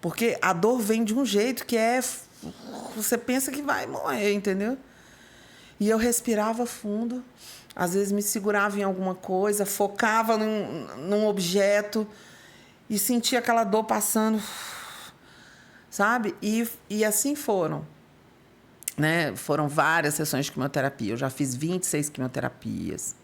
Porque a dor vem de um jeito que você pensa que vai morrer, entendeu? E eu respirava fundo, às vezes me segurava em alguma coisa, focava num objeto e sentia aquela dor passando, sabe? E assim foram. Né? Foram várias sessões de quimioterapia. Eu já fiz 26 quimioterapias.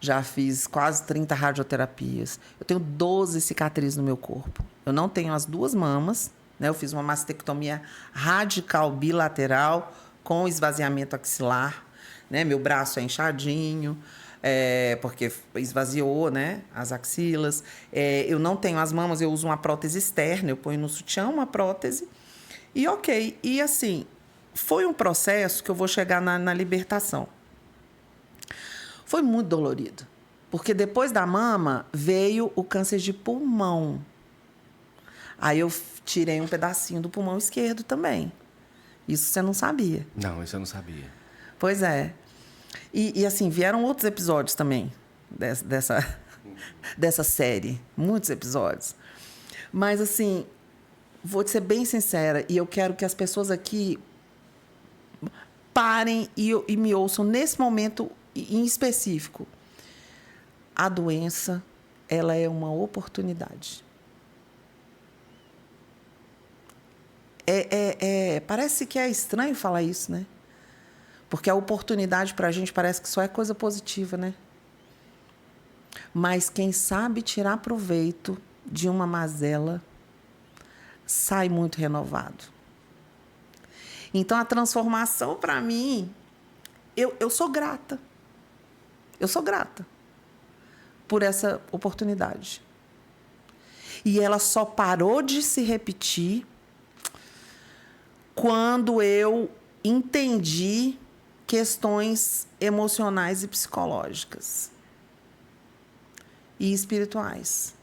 Já fiz quase 30 radioterapias. Eu tenho 12 cicatrizes no meu corpo. Eu não tenho as 2 mamas, né? Eu fiz uma mastectomia radical bilateral com esvaziamento axilar, né? Meu braço é inchadinho, porque esvaziou, né? As axilas. Eu não tenho as mamas, eu uso uma prótese externa. Eu ponho no sutiã uma prótese. E ok. E assim, foi um processo que eu vou chegar na libertação. Foi muito dolorido, porque depois da mama veio o câncer de pulmão. Aí eu tirei um pedacinho do pulmão esquerdo também. Isso você não sabia. Não, isso eu não sabia. Pois é. E assim, vieram outros episódios também dessa série. Muitos episódios. Mas assim, vou te ser bem sincera, e eu quero que as pessoas aqui parem e me ouçam nesse momento em específico. A doença, ela é uma oportunidade. Parece que é estranho falar isso, né? Porque a oportunidade para a gente parece que só é coisa positiva, né? Mas quem sabe tirar proveito de uma mazela sai muito renovado. Então, a transformação, para mim, eu sou grata. Eu sou grata por essa oportunidade. E ela só parou de se repetir quando eu entendi questões emocionais e psicológicas e espirituais.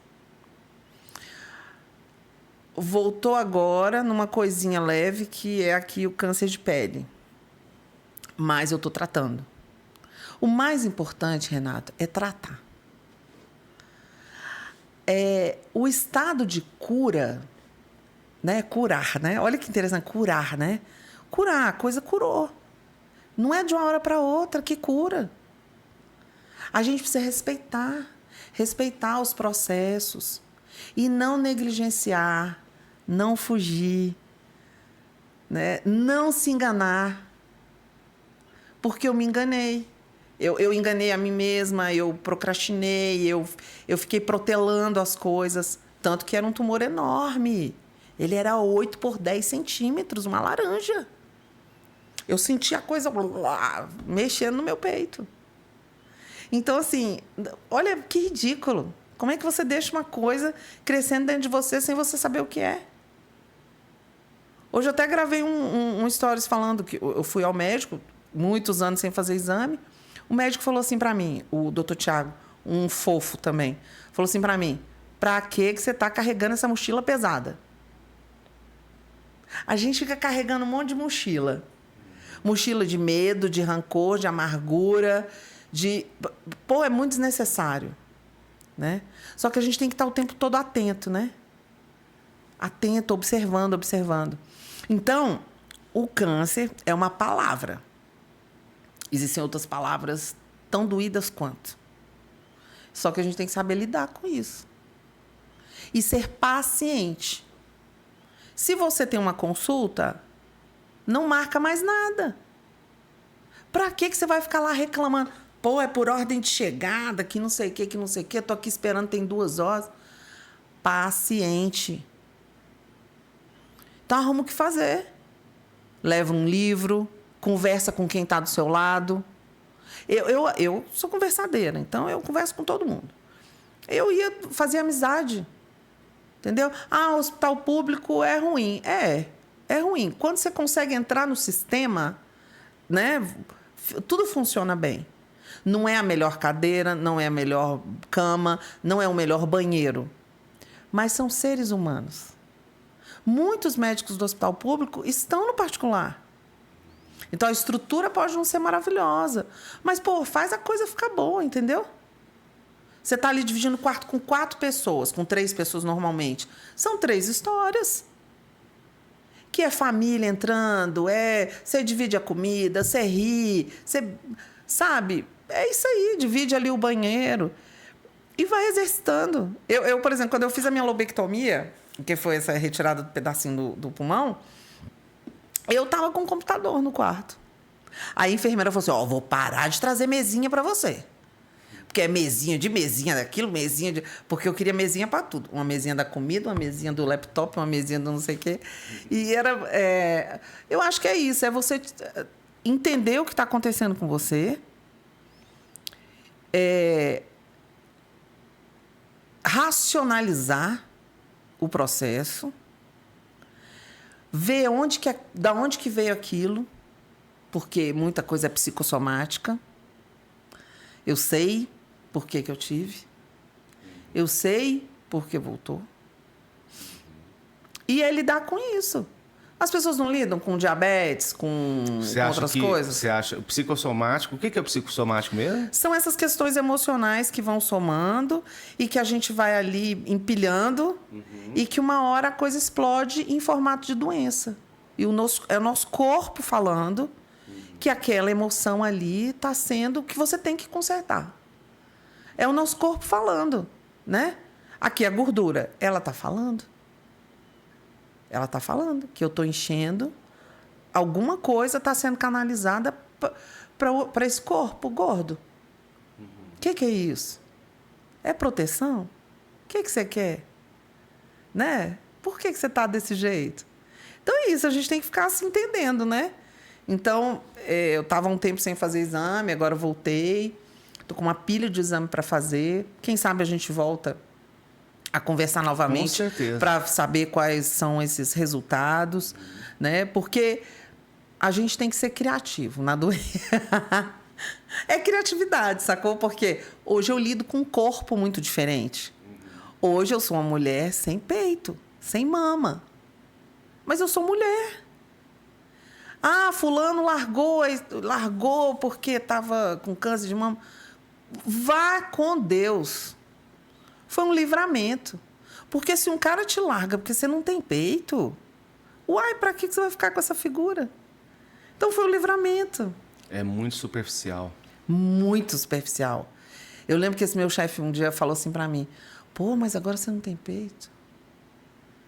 Voltou agora numa coisinha leve, que é aqui o câncer de pele. Mas eu estou tratando. O mais importante, Renato, é tratar. O estado de cura, né? Curar, né? Olha que interessante, curar, né? Curar, a coisa curou. Não é de uma hora para outra que cura. A gente precisa respeitar os processos e não negligenciar, não fugir, né? Não se enganar. Porque eu me enganei. Eu enganei a mim mesma, eu procrastinei, eu fiquei protelando as coisas. Tanto que era um tumor enorme. Ele era 8 por 10 centímetros, uma laranja. Eu sentia a coisa mexendo no meu peito. Então, assim, olha que ridículo. Como é que você deixa uma coisa crescendo dentro de você sem você saber o que é? Hoje eu até gravei um stories falando que eu fui ao médico, muitos anos sem fazer exame. O médico falou assim para mim, o doutor Tiago, um fofo também, falou assim para mim: pra que você tá carregando essa mochila pesada? A gente fica carregando um monte de mochila. Mochila de medo, de rancor, de amargura, Pô, é muito desnecessário, né? Só que a gente tem que estar o tempo todo atento, né? Atento, observando. Então, o câncer é uma palavra. Existem outras palavras tão doídas quanto. Só que a gente tem que saber lidar com isso. E ser paciente. Se você tem uma consulta, não marca mais nada. Para que você vai ficar lá reclamando? Pô, é por ordem de chegada, que não sei o que, tô aqui esperando, tem 2 horas. Paciente. Então, arruma o que fazer. Leva um livro, conversa com quem está do seu lado. Eu sou conversadeira, então eu converso com todo mundo. Eu ia fazer amizade, entendeu? Ah, o hospital público é ruim. É ruim. Quando você consegue entrar no sistema, né, tudo funciona bem. Não é a melhor cadeira, não é a melhor cama, não é o melhor banheiro. Mas são seres humanos. Muitos médicos do hospital público estão no particular. Então, a estrutura pode não ser maravilhosa. Mas, pô, faz a coisa ficar boa, entendeu? Você está ali dividindo o quarto com 4 pessoas, com 3 pessoas normalmente. São 3 histórias. Que é família entrando, você divide a comida, você ri, você... Sabe? É isso aí, divide ali o banheiro. E vai exercitando. Eu, por exemplo, quando eu fiz a minha lobectomia, que foi essa retirada do pedacinho do pulmão, eu estava com um computador no quarto. Aí a enfermeira falou assim: vou parar de trazer mesinha para você. Porque é mesinha daquilo, mesinha de... Porque eu queria mesinha para tudo. Uma mesinha da comida, uma mesinha do laptop, uma mesinha do não sei o quê. E era... Eu acho que é isso, é você entender o que está acontecendo com você, racionalizar o processo, ver da onde que veio aquilo, porque muita coisa é psicossomática. Eu sei por que eu tive. Eu sei por que voltou. E é lidar com isso. As pessoas não lidam com diabetes, com outras coisas? Você acha o psicossomático? O que é o psicossomático mesmo? São essas questões emocionais que vão somando e que a gente vai ali empilhando e que uma hora a coisa explode em formato de doença. E é o nosso corpo falando que aquela emoção ali está sendo o que você tem que consertar. É o nosso corpo falando, né? Aqui a gordura, ela está falando. Ela está falando que eu estou enchendo, alguma coisa está sendo canalizada para esse corpo gordo. O que é isso? É proteção? O que você quer? Né? Por que você está desse jeito? Então é isso, a gente tem que ficar se entendendo, né? Então, eu estava um tempo sem fazer exame, agora voltei. Estou com uma pilha de exame para fazer. Quem sabe a gente volta a conversar novamente para saber quais são esses resultados, né? Porque a gente tem que ser criativo na doença. É criatividade, sacou? Porque hoje eu lido com um corpo muito diferente. Hoje eu sou uma mulher sem peito, sem mama. Mas eu sou mulher. Ah, fulano largou porque estava com câncer de mama. Vá com Deus. Foi um livramento. Porque se um cara te larga porque você não tem peito, uai, pra que você vai ficar com essa figura? Então foi um livramento. É muito superficial. Muito superficial. Eu lembro que esse meu chefe um dia falou assim pra mim: pô, mas agora você não tem peito.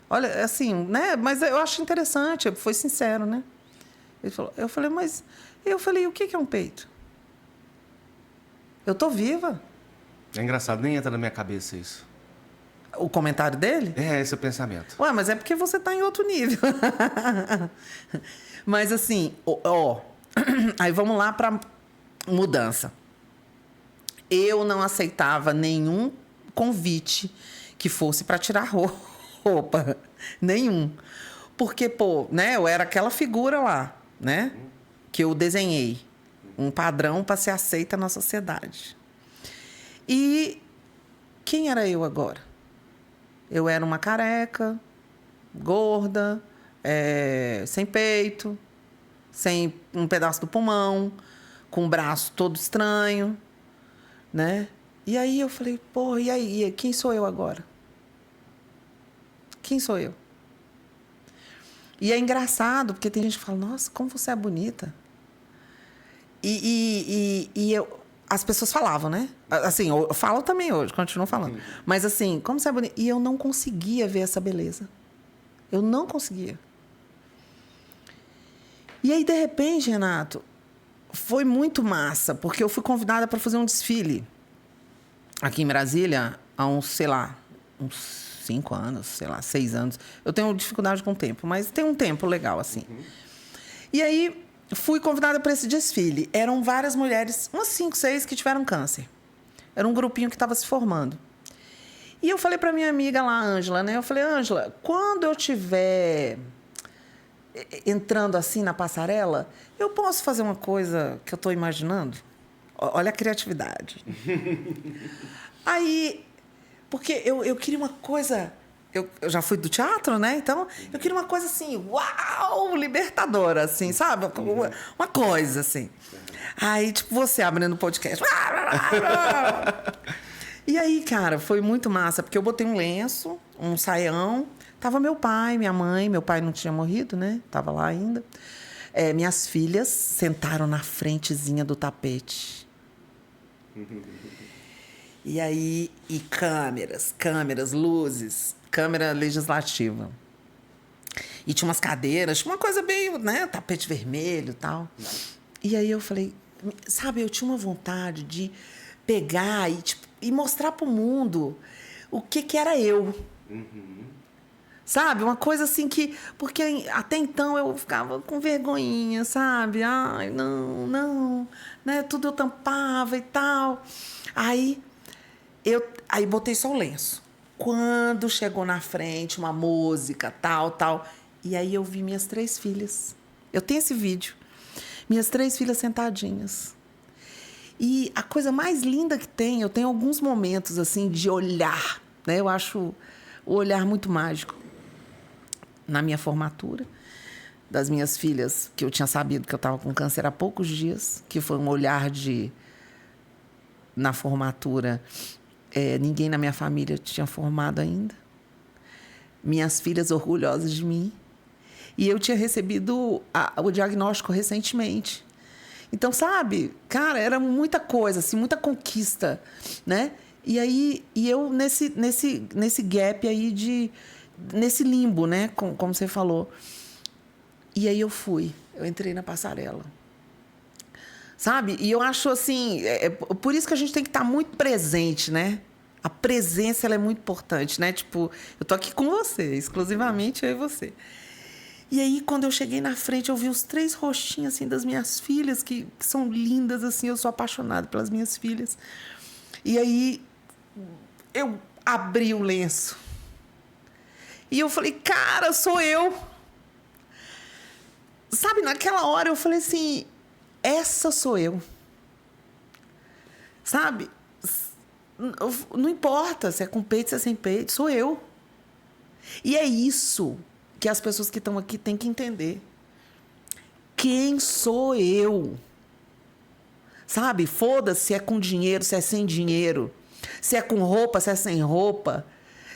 Olha, assim, né? Mas eu acho interessante, foi sincero, né? Ele falou, eu falei, o que é um peito? Eu tô viva. É engraçado, nem entra na minha cabeça isso. O comentário dele? É, esse é o pensamento. Ué, mas é porque você tá em outro nível. Mas assim, aí vamos lá pra mudança. Eu não aceitava nenhum convite que fosse para tirar roupa. Nenhum. Porque, pô, né, eu era aquela figura lá, né? Que eu desenhei. Um padrão para ser aceita na sociedade. E quem era eu agora? Eu era uma careca, gorda, sem peito, sem um pedaço do pulmão, com o braço todo estranho, né? E aí eu falei, pô, e aí? Quem sou eu agora? Quem sou eu? E é engraçado, porque tem gente que fala, nossa, como você é bonita. As pessoas falavam, né? Assim, eu falo também hoje, continuo falando. Mas assim, como você é bonita. E eu não conseguia ver essa beleza. Eu não conseguia. E aí, de repente, Renato, foi muito massa, porque eu fui convidada para fazer um desfile aqui em Brasília há uns 5 anos, 6 anos. Eu tenho dificuldade com o tempo, mas tem um tempo legal, assim. E aí, fui convidada para esse desfile. Eram várias mulheres, umas 5, 6, que tiveram câncer. Era um grupinho que estava se formando. E eu falei para minha amiga lá, Ângela, né? Eu falei, Ângela, quando eu tiver entrando assim na passarela, eu posso fazer uma coisa que eu estou imaginando? Olha a criatividade. Aí, porque eu queria uma coisa... Eu já fui do teatro, né? Então, eu queria uma coisa assim, uau, libertadora, assim, sabe? Uma coisa, assim. Aí, tipo, você abrindo o podcast. E aí, cara, foi muito massa, porque eu botei um lenço, um saião. Tava meu pai, minha mãe. Meu pai não tinha morrido, né? Tava lá ainda. Minhas filhas sentaram na frentezinha do tapete. E aí, câmeras, luzes, câmera legislativa. E tinha umas cadeiras, tinha uma coisa bem, né? Tapete vermelho e tal. E aí eu falei, sabe, eu tinha uma vontade de pegar e mostrar pro mundo o que era eu. Sabe? Uma coisa assim que... Porque até então eu ficava com vergonhinha, sabe? Ai, não, né? Tudo eu tampava e tal. Aí botei só o lenço. Quando chegou na frente uma música, tal. E aí eu vi minhas 3 filhas. Eu tenho esse vídeo. Minhas 3 filhas sentadinhas. E a coisa mais linda que tem, eu tenho alguns momentos assim de olhar, né? Eu acho o olhar muito mágico. Na minha formatura, das minhas filhas, que eu tinha sabido que eu estava com câncer há poucos dias, que foi um olhar na formatura, ninguém na minha família tinha formado ainda. Minhas filhas orgulhosas de mim. E eu tinha recebido o diagnóstico recentemente. Então, sabe, cara, era muita coisa, assim, muita conquista, né? E aí, eu nesse gap aí nesse limbo, né? Como você falou. E aí eu entrei na passarela. Sabe? E eu acho assim, por isso que a gente tem que estar muito presente, né? A presença, ela é muito importante, né? Tipo, eu tô aqui com você, exclusivamente eu e você. E aí, quando eu cheguei na frente, eu vi os 3 rostinhos, assim, das minhas filhas, que são lindas, assim, eu sou apaixonada pelas minhas filhas. E aí, eu abri o lenço. E eu falei, cara, sou eu. sabe, naquela hora eu falei assim, essa sou eu. Sabe? Não importa se é com peito, se é sem peito, sou eu. E é isso que as pessoas que estão aqui têm que entender. Quem sou eu? Sabe? Foda-se se é com dinheiro, se é sem dinheiro. Se é com roupa, se é sem roupa.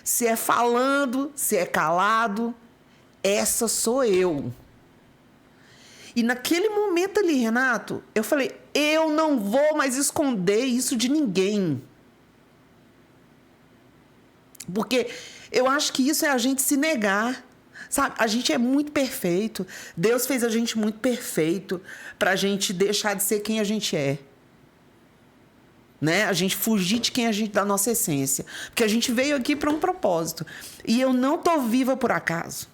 Se é falando, se é calado. Essa sou eu. E naquele momento ali, Renato, eu falei, eu não vou mais esconder isso de ninguém. Porque eu acho que isso é a gente se negar. Sabe? A gente é muito perfeito. Deus fez a gente muito perfeito pra gente deixar de ser quem a gente é. Né? A gente fugir de quem a gente, da nossa essência. Porque a gente veio aqui para um propósito. E eu não tô viva por acaso.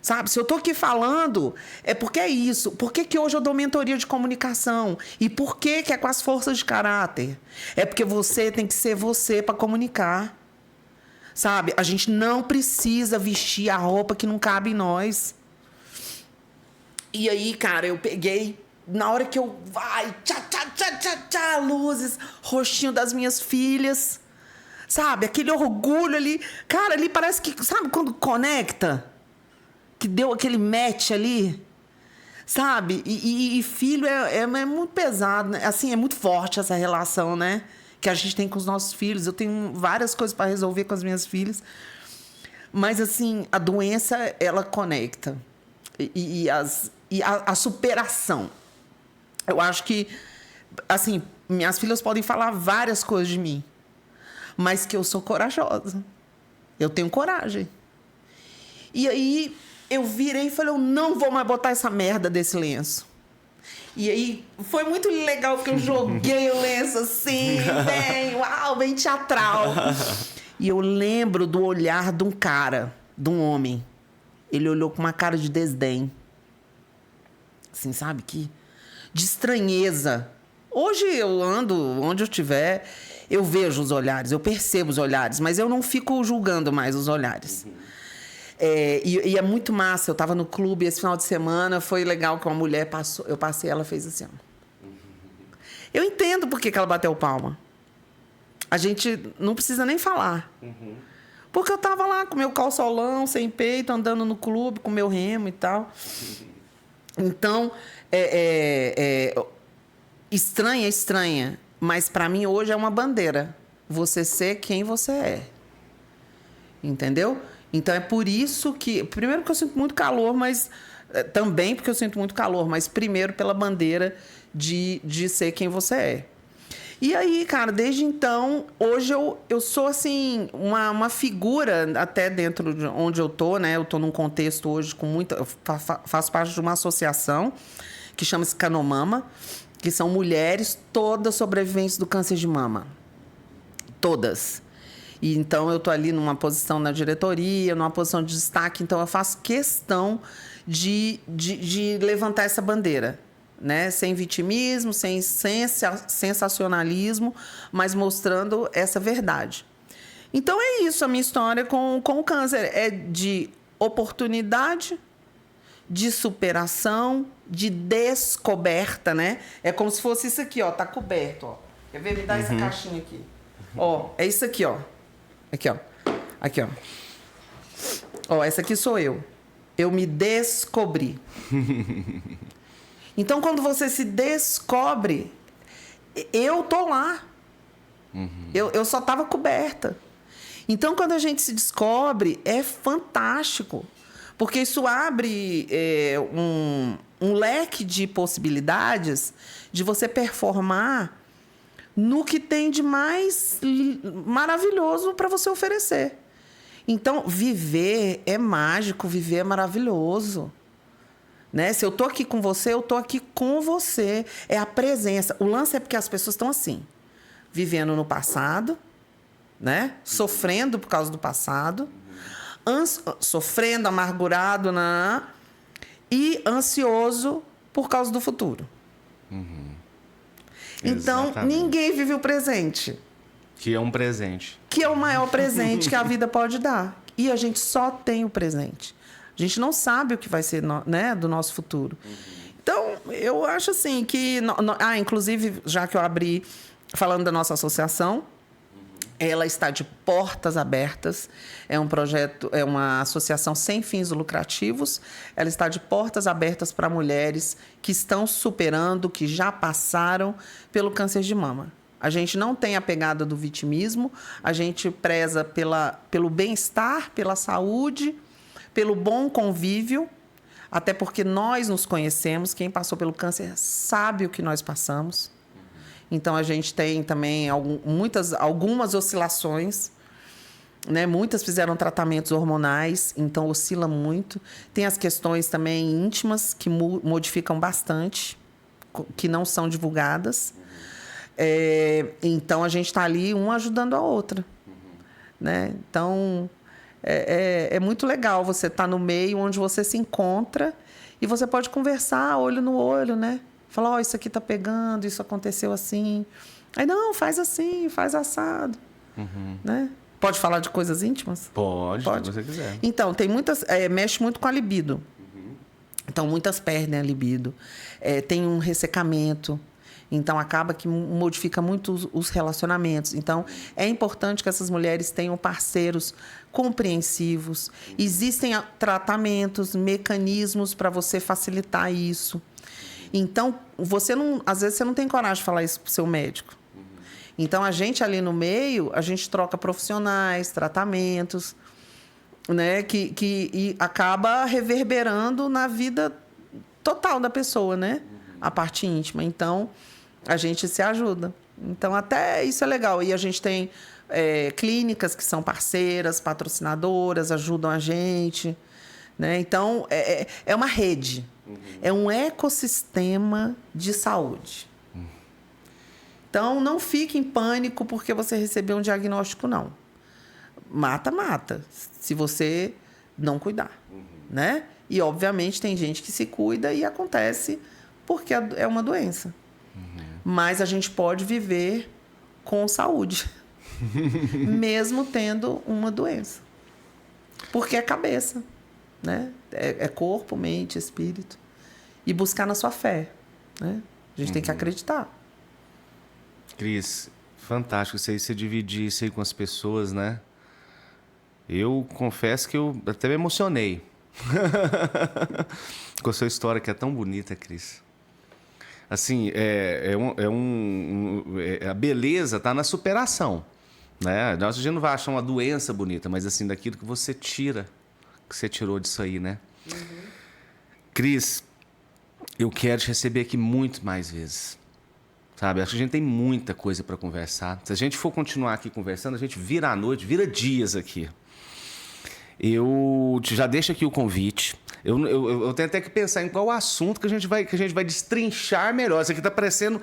Sabe? Se eu tô aqui falando, é porque é isso. Por que hoje eu dou mentoria de comunicação? E por que é com as forças de caráter? É porque você tem que ser você para comunicar. Sabe? A gente não precisa vestir a roupa que não cabe em nós. E aí, cara, eu peguei... Na hora que eu... Vai, tchá, luzes, rostinho das minhas filhas. Sabe? Aquele orgulho ali. Cara, ali parece que... Sabe quando conecta? Que deu aquele match ali. Sabe? E filho é muito pesado, né? Assim, é muito forte essa relação, né? Que a gente tem com os nossos filhos. Eu tenho várias coisas para resolver com as minhas filhas. Mas, assim, a doença, ela conecta. E a superação. Eu acho que, assim, minhas filhas podem falar várias coisas de mim. Mas que eu sou corajosa. Eu tenho coragem. E aí, eu virei e falei, eu não vou mais botar essa merda desse lenço. E aí, foi muito legal, porque eu joguei o lenço assim, bem teatral. E eu lembro do olhar de um cara, de um homem. Ele olhou com uma cara de desdém. Assim, sabe? De estranheza. Hoje eu ando, onde eu estiver, eu vejo os olhares, eu percebo os olhares, mas eu não fico julgando mais os olhares. E é muito massa. Eu estava no clube esse final de semana, foi legal que uma mulher passou, eu passei, ela fez assim, ó. Eu entendo por que ela bateu palma. A gente não precisa nem falar. Porque eu estava lá com meu calçolão, sem peito, andando no clube, com meu remo e tal. Então, estranha. Mas, para mim, hoje é uma bandeira. Você ser quem você é. Entendeu? Então, é por isso que... Primeiro, porque eu sinto muito calor, mas... Também porque eu sinto muito calor, mas primeiro pela bandeira de ser quem você é. E aí, cara, desde então, hoje eu sou, assim, uma figura até dentro de onde eu tô, né? Eu tô num contexto hoje com muita... Eu faço parte de uma associação que chama-se Canomama, que são mulheres todas sobreviventes do câncer de mama. Todas. E então eu tô ali numa posição na diretoria, numa posição de destaque, então eu faço questão de levantar essa bandeira. Né? Sem vitimismo, sem sensacionalismo, mas mostrando essa verdade. Então é isso, a minha história com o câncer é de oportunidade, de superação, de descoberta, né? É como se fosse isso aqui, ó, tá coberto, ó. Quer ver? Me dá essa caixinha aqui. Ó, é isso aqui, ó. Aqui, ó. Aqui, ó. Ó, essa aqui sou eu. Eu me descobri. Então, quando você se descobre, eu tô lá. Eu só estava coberta. Então, quando a gente se descobre, é fantástico. Porque isso abre um leque de possibilidades de você performar no que tem de mais maravilhoso para você oferecer. Então, viver é mágico, viver é maravilhoso. Né? Se eu tô aqui com você, eu tô aqui com você. É a presença. O lance é porque as pessoas estão assim, vivendo no passado, né? Sofrendo por causa do passado, sofrendo, amargurado, e ansioso por causa do futuro. Então, ninguém vive o presente. Que é um presente. Que é o maior presente que a vida pode dar. E a gente só tem o presente. A gente não sabe o que vai ser, né, do nosso futuro. Então, eu acho assim que... inclusive, já que eu abri falando da nossa associação, ela está de portas abertas. É um projeto, é uma associação sem fins lucrativos. Ela está de portas abertas para mulheres que estão superando, que já passaram pelo câncer de mama. A gente não tem a pegada do vitimismo, a gente preza pelo bem-estar, pela saúde, pelo bom convívio, até porque nós nos conhecemos, quem passou pelo câncer sabe o que nós passamos. Então, a gente tem também algumas oscilações, né? Muitas fizeram tratamentos hormonais, então oscila muito. Tem as questões também íntimas, que modificam bastante, que não são divulgadas. Então, a gente está ali, uma ajudando a outra. Né? Então, é muito legal você estar no meio onde você se encontra e você pode conversar olho no olho, né? Falar, isso aqui está pegando, isso aconteceu assim. Aí, não, faz assim, faz assado. Né? Pode falar de coisas íntimas? Pode. Se você quiser. Então, tem muitas... mexe muito com a libido. Então, muitas perdem a libido. Tem um ressecamento. Então, acaba que modifica muito os relacionamentos. Então, é importante que essas mulheres tenham parceiros compreensivos. Existem tratamentos, mecanismos para você facilitar isso. Então, às vezes você não tem coragem de falar isso para o seu médico. Então, a gente ali no meio, a gente troca profissionais, tratamentos, né, e acaba reverberando na vida total da pessoa, né? A parte íntima. Então, a gente se ajuda. Então, até isso é legal. E a gente tem clínicas que são parceiras, patrocinadoras, ajudam a gente. Né? Então, é uma rede. É um ecossistema de saúde. Então, não fique em pânico porque você recebeu um diagnóstico, não. Mata. Se você não cuidar. Né? E, obviamente, tem gente que se cuida e acontece porque é uma doença. Mas a gente pode viver com saúde. Mesmo tendo uma doença. Porque é cabeça. Né? É corpo, mente, espírito. E buscar na sua fé. Né? A gente tem que acreditar. Cris, fantástico você dividir isso aí com as pessoas, né? Eu confesso que eu até me emocionei com a sua história, que é tão bonita, Cris. Assim, a beleza está na superação. Né? A gente não vai achar uma doença bonita, mas assim, daquilo que você tira, que você tirou disso aí, né? Cris, eu quero te receber aqui muito mais vezes. Sabe? Acho que a gente tem muita coisa para conversar. Se a gente for continuar aqui conversando, a gente vira a noite, vira dias aqui. Eu já deixo aqui o convite. Eu tenho até que pensar em qual assunto que a gente vai destrinchar melhor. Isso aqui está parecendo...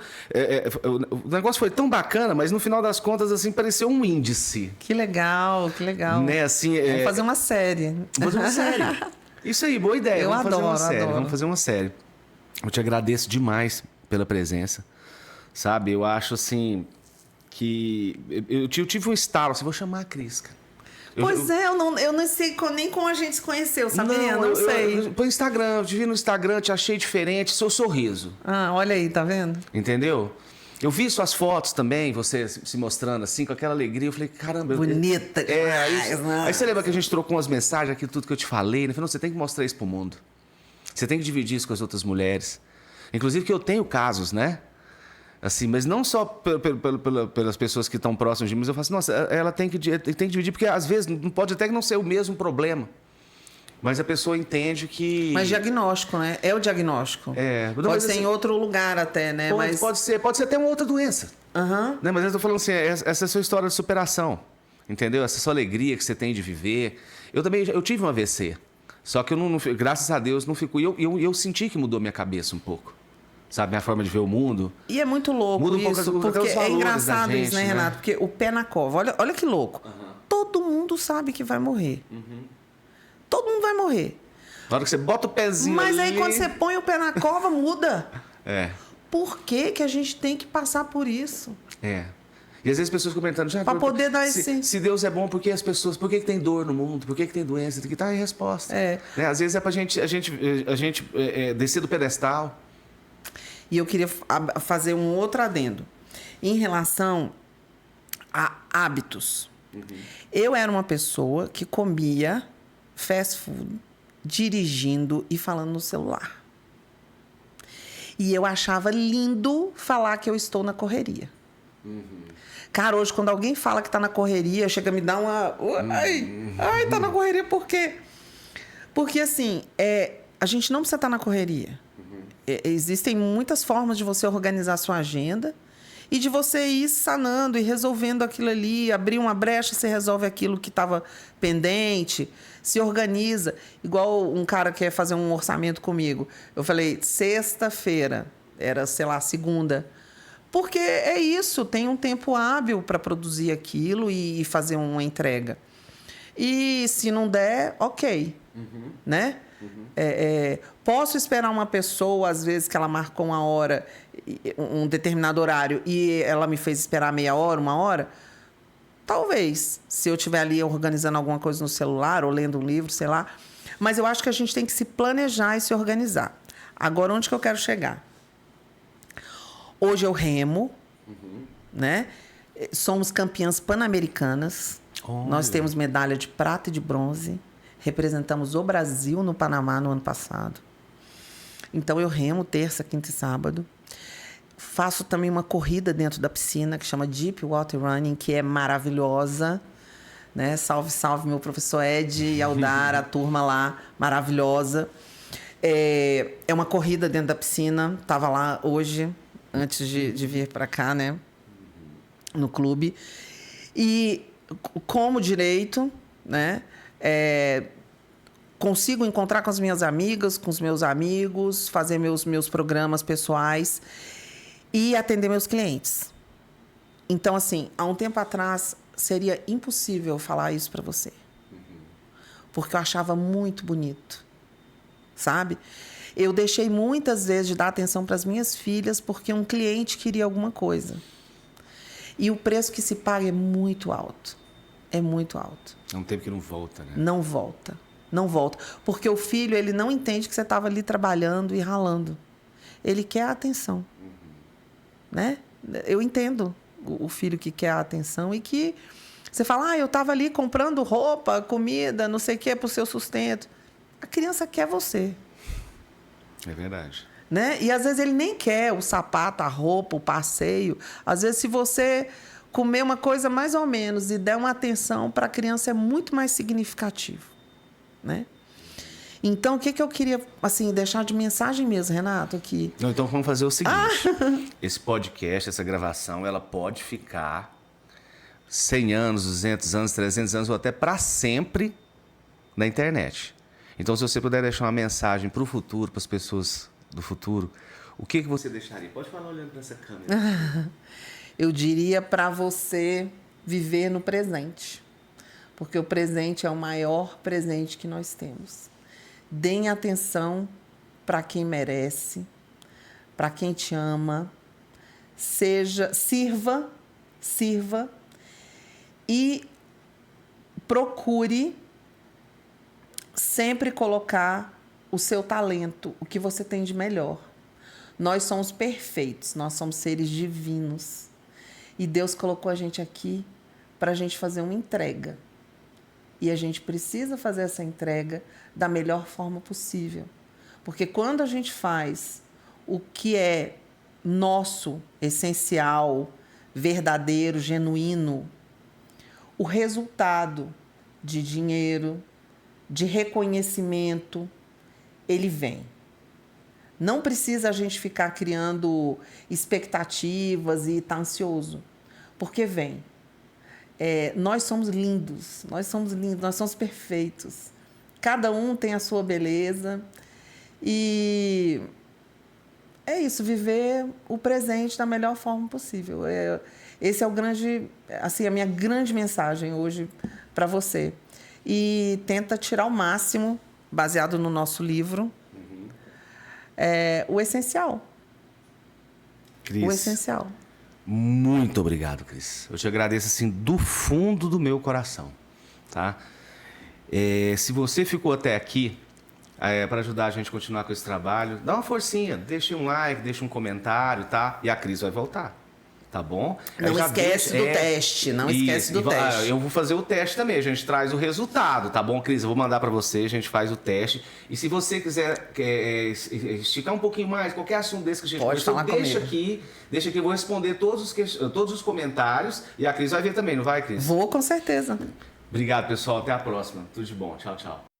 o negócio foi tão bacana, mas no final das contas, assim, pareceu um índice. Que legal. Né? Assim, Vamos fazer uma série. Vamos fazer uma série. Isso aí, boa ideia. Vamos fazer uma série. Eu te agradeço demais pela presença. Sabe? Eu acho, assim, que... Eu tive um estalo, assim, vou chamar a Cris, cara. Eu não sei nem como a gente se conheceu, sabia? Não sei. Põe Instagram, eu te vi no Instagram, te achei diferente, seu sorriso. Olha aí, tá vendo? Entendeu? Eu vi suas fotos também, você se mostrando assim, com aquela alegria. Eu falei, caramba... Bonita demais, aí você lembra que a gente trocou umas mensagens, aquilo tudo que eu te falei, né? Eu falei, não, você tem que mostrar isso pro mundo. Você tem que dividir isso com as outras mulheres. Inclusive que eu tenho casos, né? Assim, mas não só pelas pessoas que estão próximas de mim, mas eu falo assim, nossa, ela tem que dividir, porque às vezes pode até que não ser o mesmo problema. Mas a pessoa entende que... Mas diagnóstico, né? É o diagnóstico. Pode ser em outro lugar até, né? Pode ser até uma outra doença. Né? Mas eu estou falando assim, essa é a sua história de superação. Entendeu? Essa sua alegria que você tem de viver. Eu tive um AVC. Só que eu não graças a Deus não ficou. E eu senti que mudou minha cabeça um pouco. Sabe, minha forma de ver o mundo. E é muito louco muda isso, porque é engraçado gente, isso, né, Renato? Porque o pé na cova, olha que louco. Todo mundo sabe que vai morrer. Todo mundo vai morrer. Na hora que você bota o pezinho Mas ali... aí quando você põe o pé na cova, muda. É. Por que a gente tem que passar por isso? E às vezes as pessoas comentando, já Para poder dar se Deus é bom, por que as pessoas, por que tem dor no mundo? Por que tem doença? Tem que estar em resposta. Né? Às vezes é pra gente descer do pedestal. E eu queria fazer um outro adendo. Em relação a hábitos. Eu era uma pessoa que comia fast food, dirigindo e falando no celular. E eu achava lindo falar que eu estou na correria. Cara, hoje, quando alguém fala que tá na correria, chega a me dar uma... Ai, tá na correria por quê? Porque, assim, a gente não precisa estar na correria. Existem muitas formas de você organizar a sua agenda e de você ir sanando e resolvendo aquilo ali. Abrir uma brecha, você resolve aquilo que estava pendente, se organiza. Igual um cara que quer fazer um orçamento comigo. Eu falei, sexta-feira, era, sei lá, segunda. Porque é isso, tem um tempo hábil para produzir aquilo e fazer uma entrega. E se não der, ok. Né? Posso esperar uma pessoa, às vezes, que ela marcou uma hora, um determinado horário, e ela me fez esperar meia hora, uma hora? Talvez, se eu estiver ali organizando alguma coisa no celular ou lendo um livro, sei lá. Mas eu acho que a gente tem que se planejar e se organizar. Agora, onde que eu quero chegar? Hoje eu remo, né? Somos campeãs pan-americanas. Nós temos medalha de prata e de bronze. Representamos o Brasil no Panamá no ano passado. Então, eu remo terça, quinta e sábado. Faço também uma corrida dentro da piscina, que chama Deep Water Running, que é maravilhosa. Né? Salve, salve, meu professor Ed e Aldar, a turma lá, maravilhosa. É uma corrida dentro da piscina. Estava lá hoje, antes de vir para cá, né? No clube. E como direito, né? Consigo encontrar com as minhas amigas, com os meus amigos, fazer meus programas pessoais e atender meus clientes. Então, assim, há um tempo atrás, seria impossível falar isso para você. Porque eu achava muito bonito, sabe? Eu deixei muitas vezes de dar atenção para as minhas filhas porque um cliente queria alguma coisa. E o preço que se paga é muito alto. É muito alto. É um tempo que não volta, né? Não volta. Não volta. Porque o filho, ele não entende que você estava ali trabalhando e ralando. Ele quer a atenção. Né? Eu entendo o filho que quer a atenção e que você fala, eu estava ali comprando roupa, comida, não sei o que, para o seu sustento. A criança quer você. É verdade. Né? E às vezes ele nem quer o sapato, a roupa, o passeio. Às vezes, se você comer uma coisa mais ou menos e der uma atenção para a criança, é muito mais significativo. Né? Então, o que eu queria assim, deixar de mensagem mesmo, Renato, aqui? Não, então, vamos fazer o seguinte. Esse podcast, essa gravação, ela pode ficar 100 anos, 200 anos, 300 anos ou até para sempre na internet. Então, se você puder deixar uma mensagem para o futuro, para as pessoas do futuro, o que você deixaria? Pode falar olhando para essa câmera. Eu diria para você viver no presente. Porque o presente é o maior presente que nós temos. Deem atenção para quem merece, para quem te ama. Sirva e procure sempre colocar o seu talento, o que você tem de melhor. Nós somos perfeitos, nós somos seres divinos. E Deus colocou a gente aqui para a gente fazer uma entrega. E a gente precisa fazer essa entrega da melhor forma possível. Porque quando a gente faz o que é nosso, essencial, verdadeiro, genuíno, o resultado de dinheiro, de reconhecimento, ele vem. Não precisa a gente ficar criando expectativas e estar ansioso, porque vem. Nós somos lindos, nós somos perfeitos. Cada um tem a sua beleza. E é isso, viver o presente da melhor forma possível. Esse é a minha grande mensagem hoje para você. E tenta tirar o máximo, baseado no nosso livro, o essencial. Cris, o essencial. Muito obrigado, Cris. Eu te agradeço, assim, do fundo do meu coração, tá? Se você ficou até aqui, para ajudar a gente a continuar com esse trabalho, dá uma forcinha, deixa um like, deixa um comentário, tá? E a Cris vai voltar. Tá bom? Não esquece do teste, não esquece do teste. Eu vou fazer o teste também, a gente traz o resultado, tá bom, Cris? Eu vou mandar para você, a gente faz o teste. E se você quiser esticar um pouquinho mais, qualquer assunto desse que a gente pode falar deixa comigo. Deixa aqui, eu vou responder todos os comentários. E a Cris vai ver também, não vai, Cris? Vou, com certeza. Obrigado, pessoal. Até a próxima. Tudo de bom. Tchau, tchau.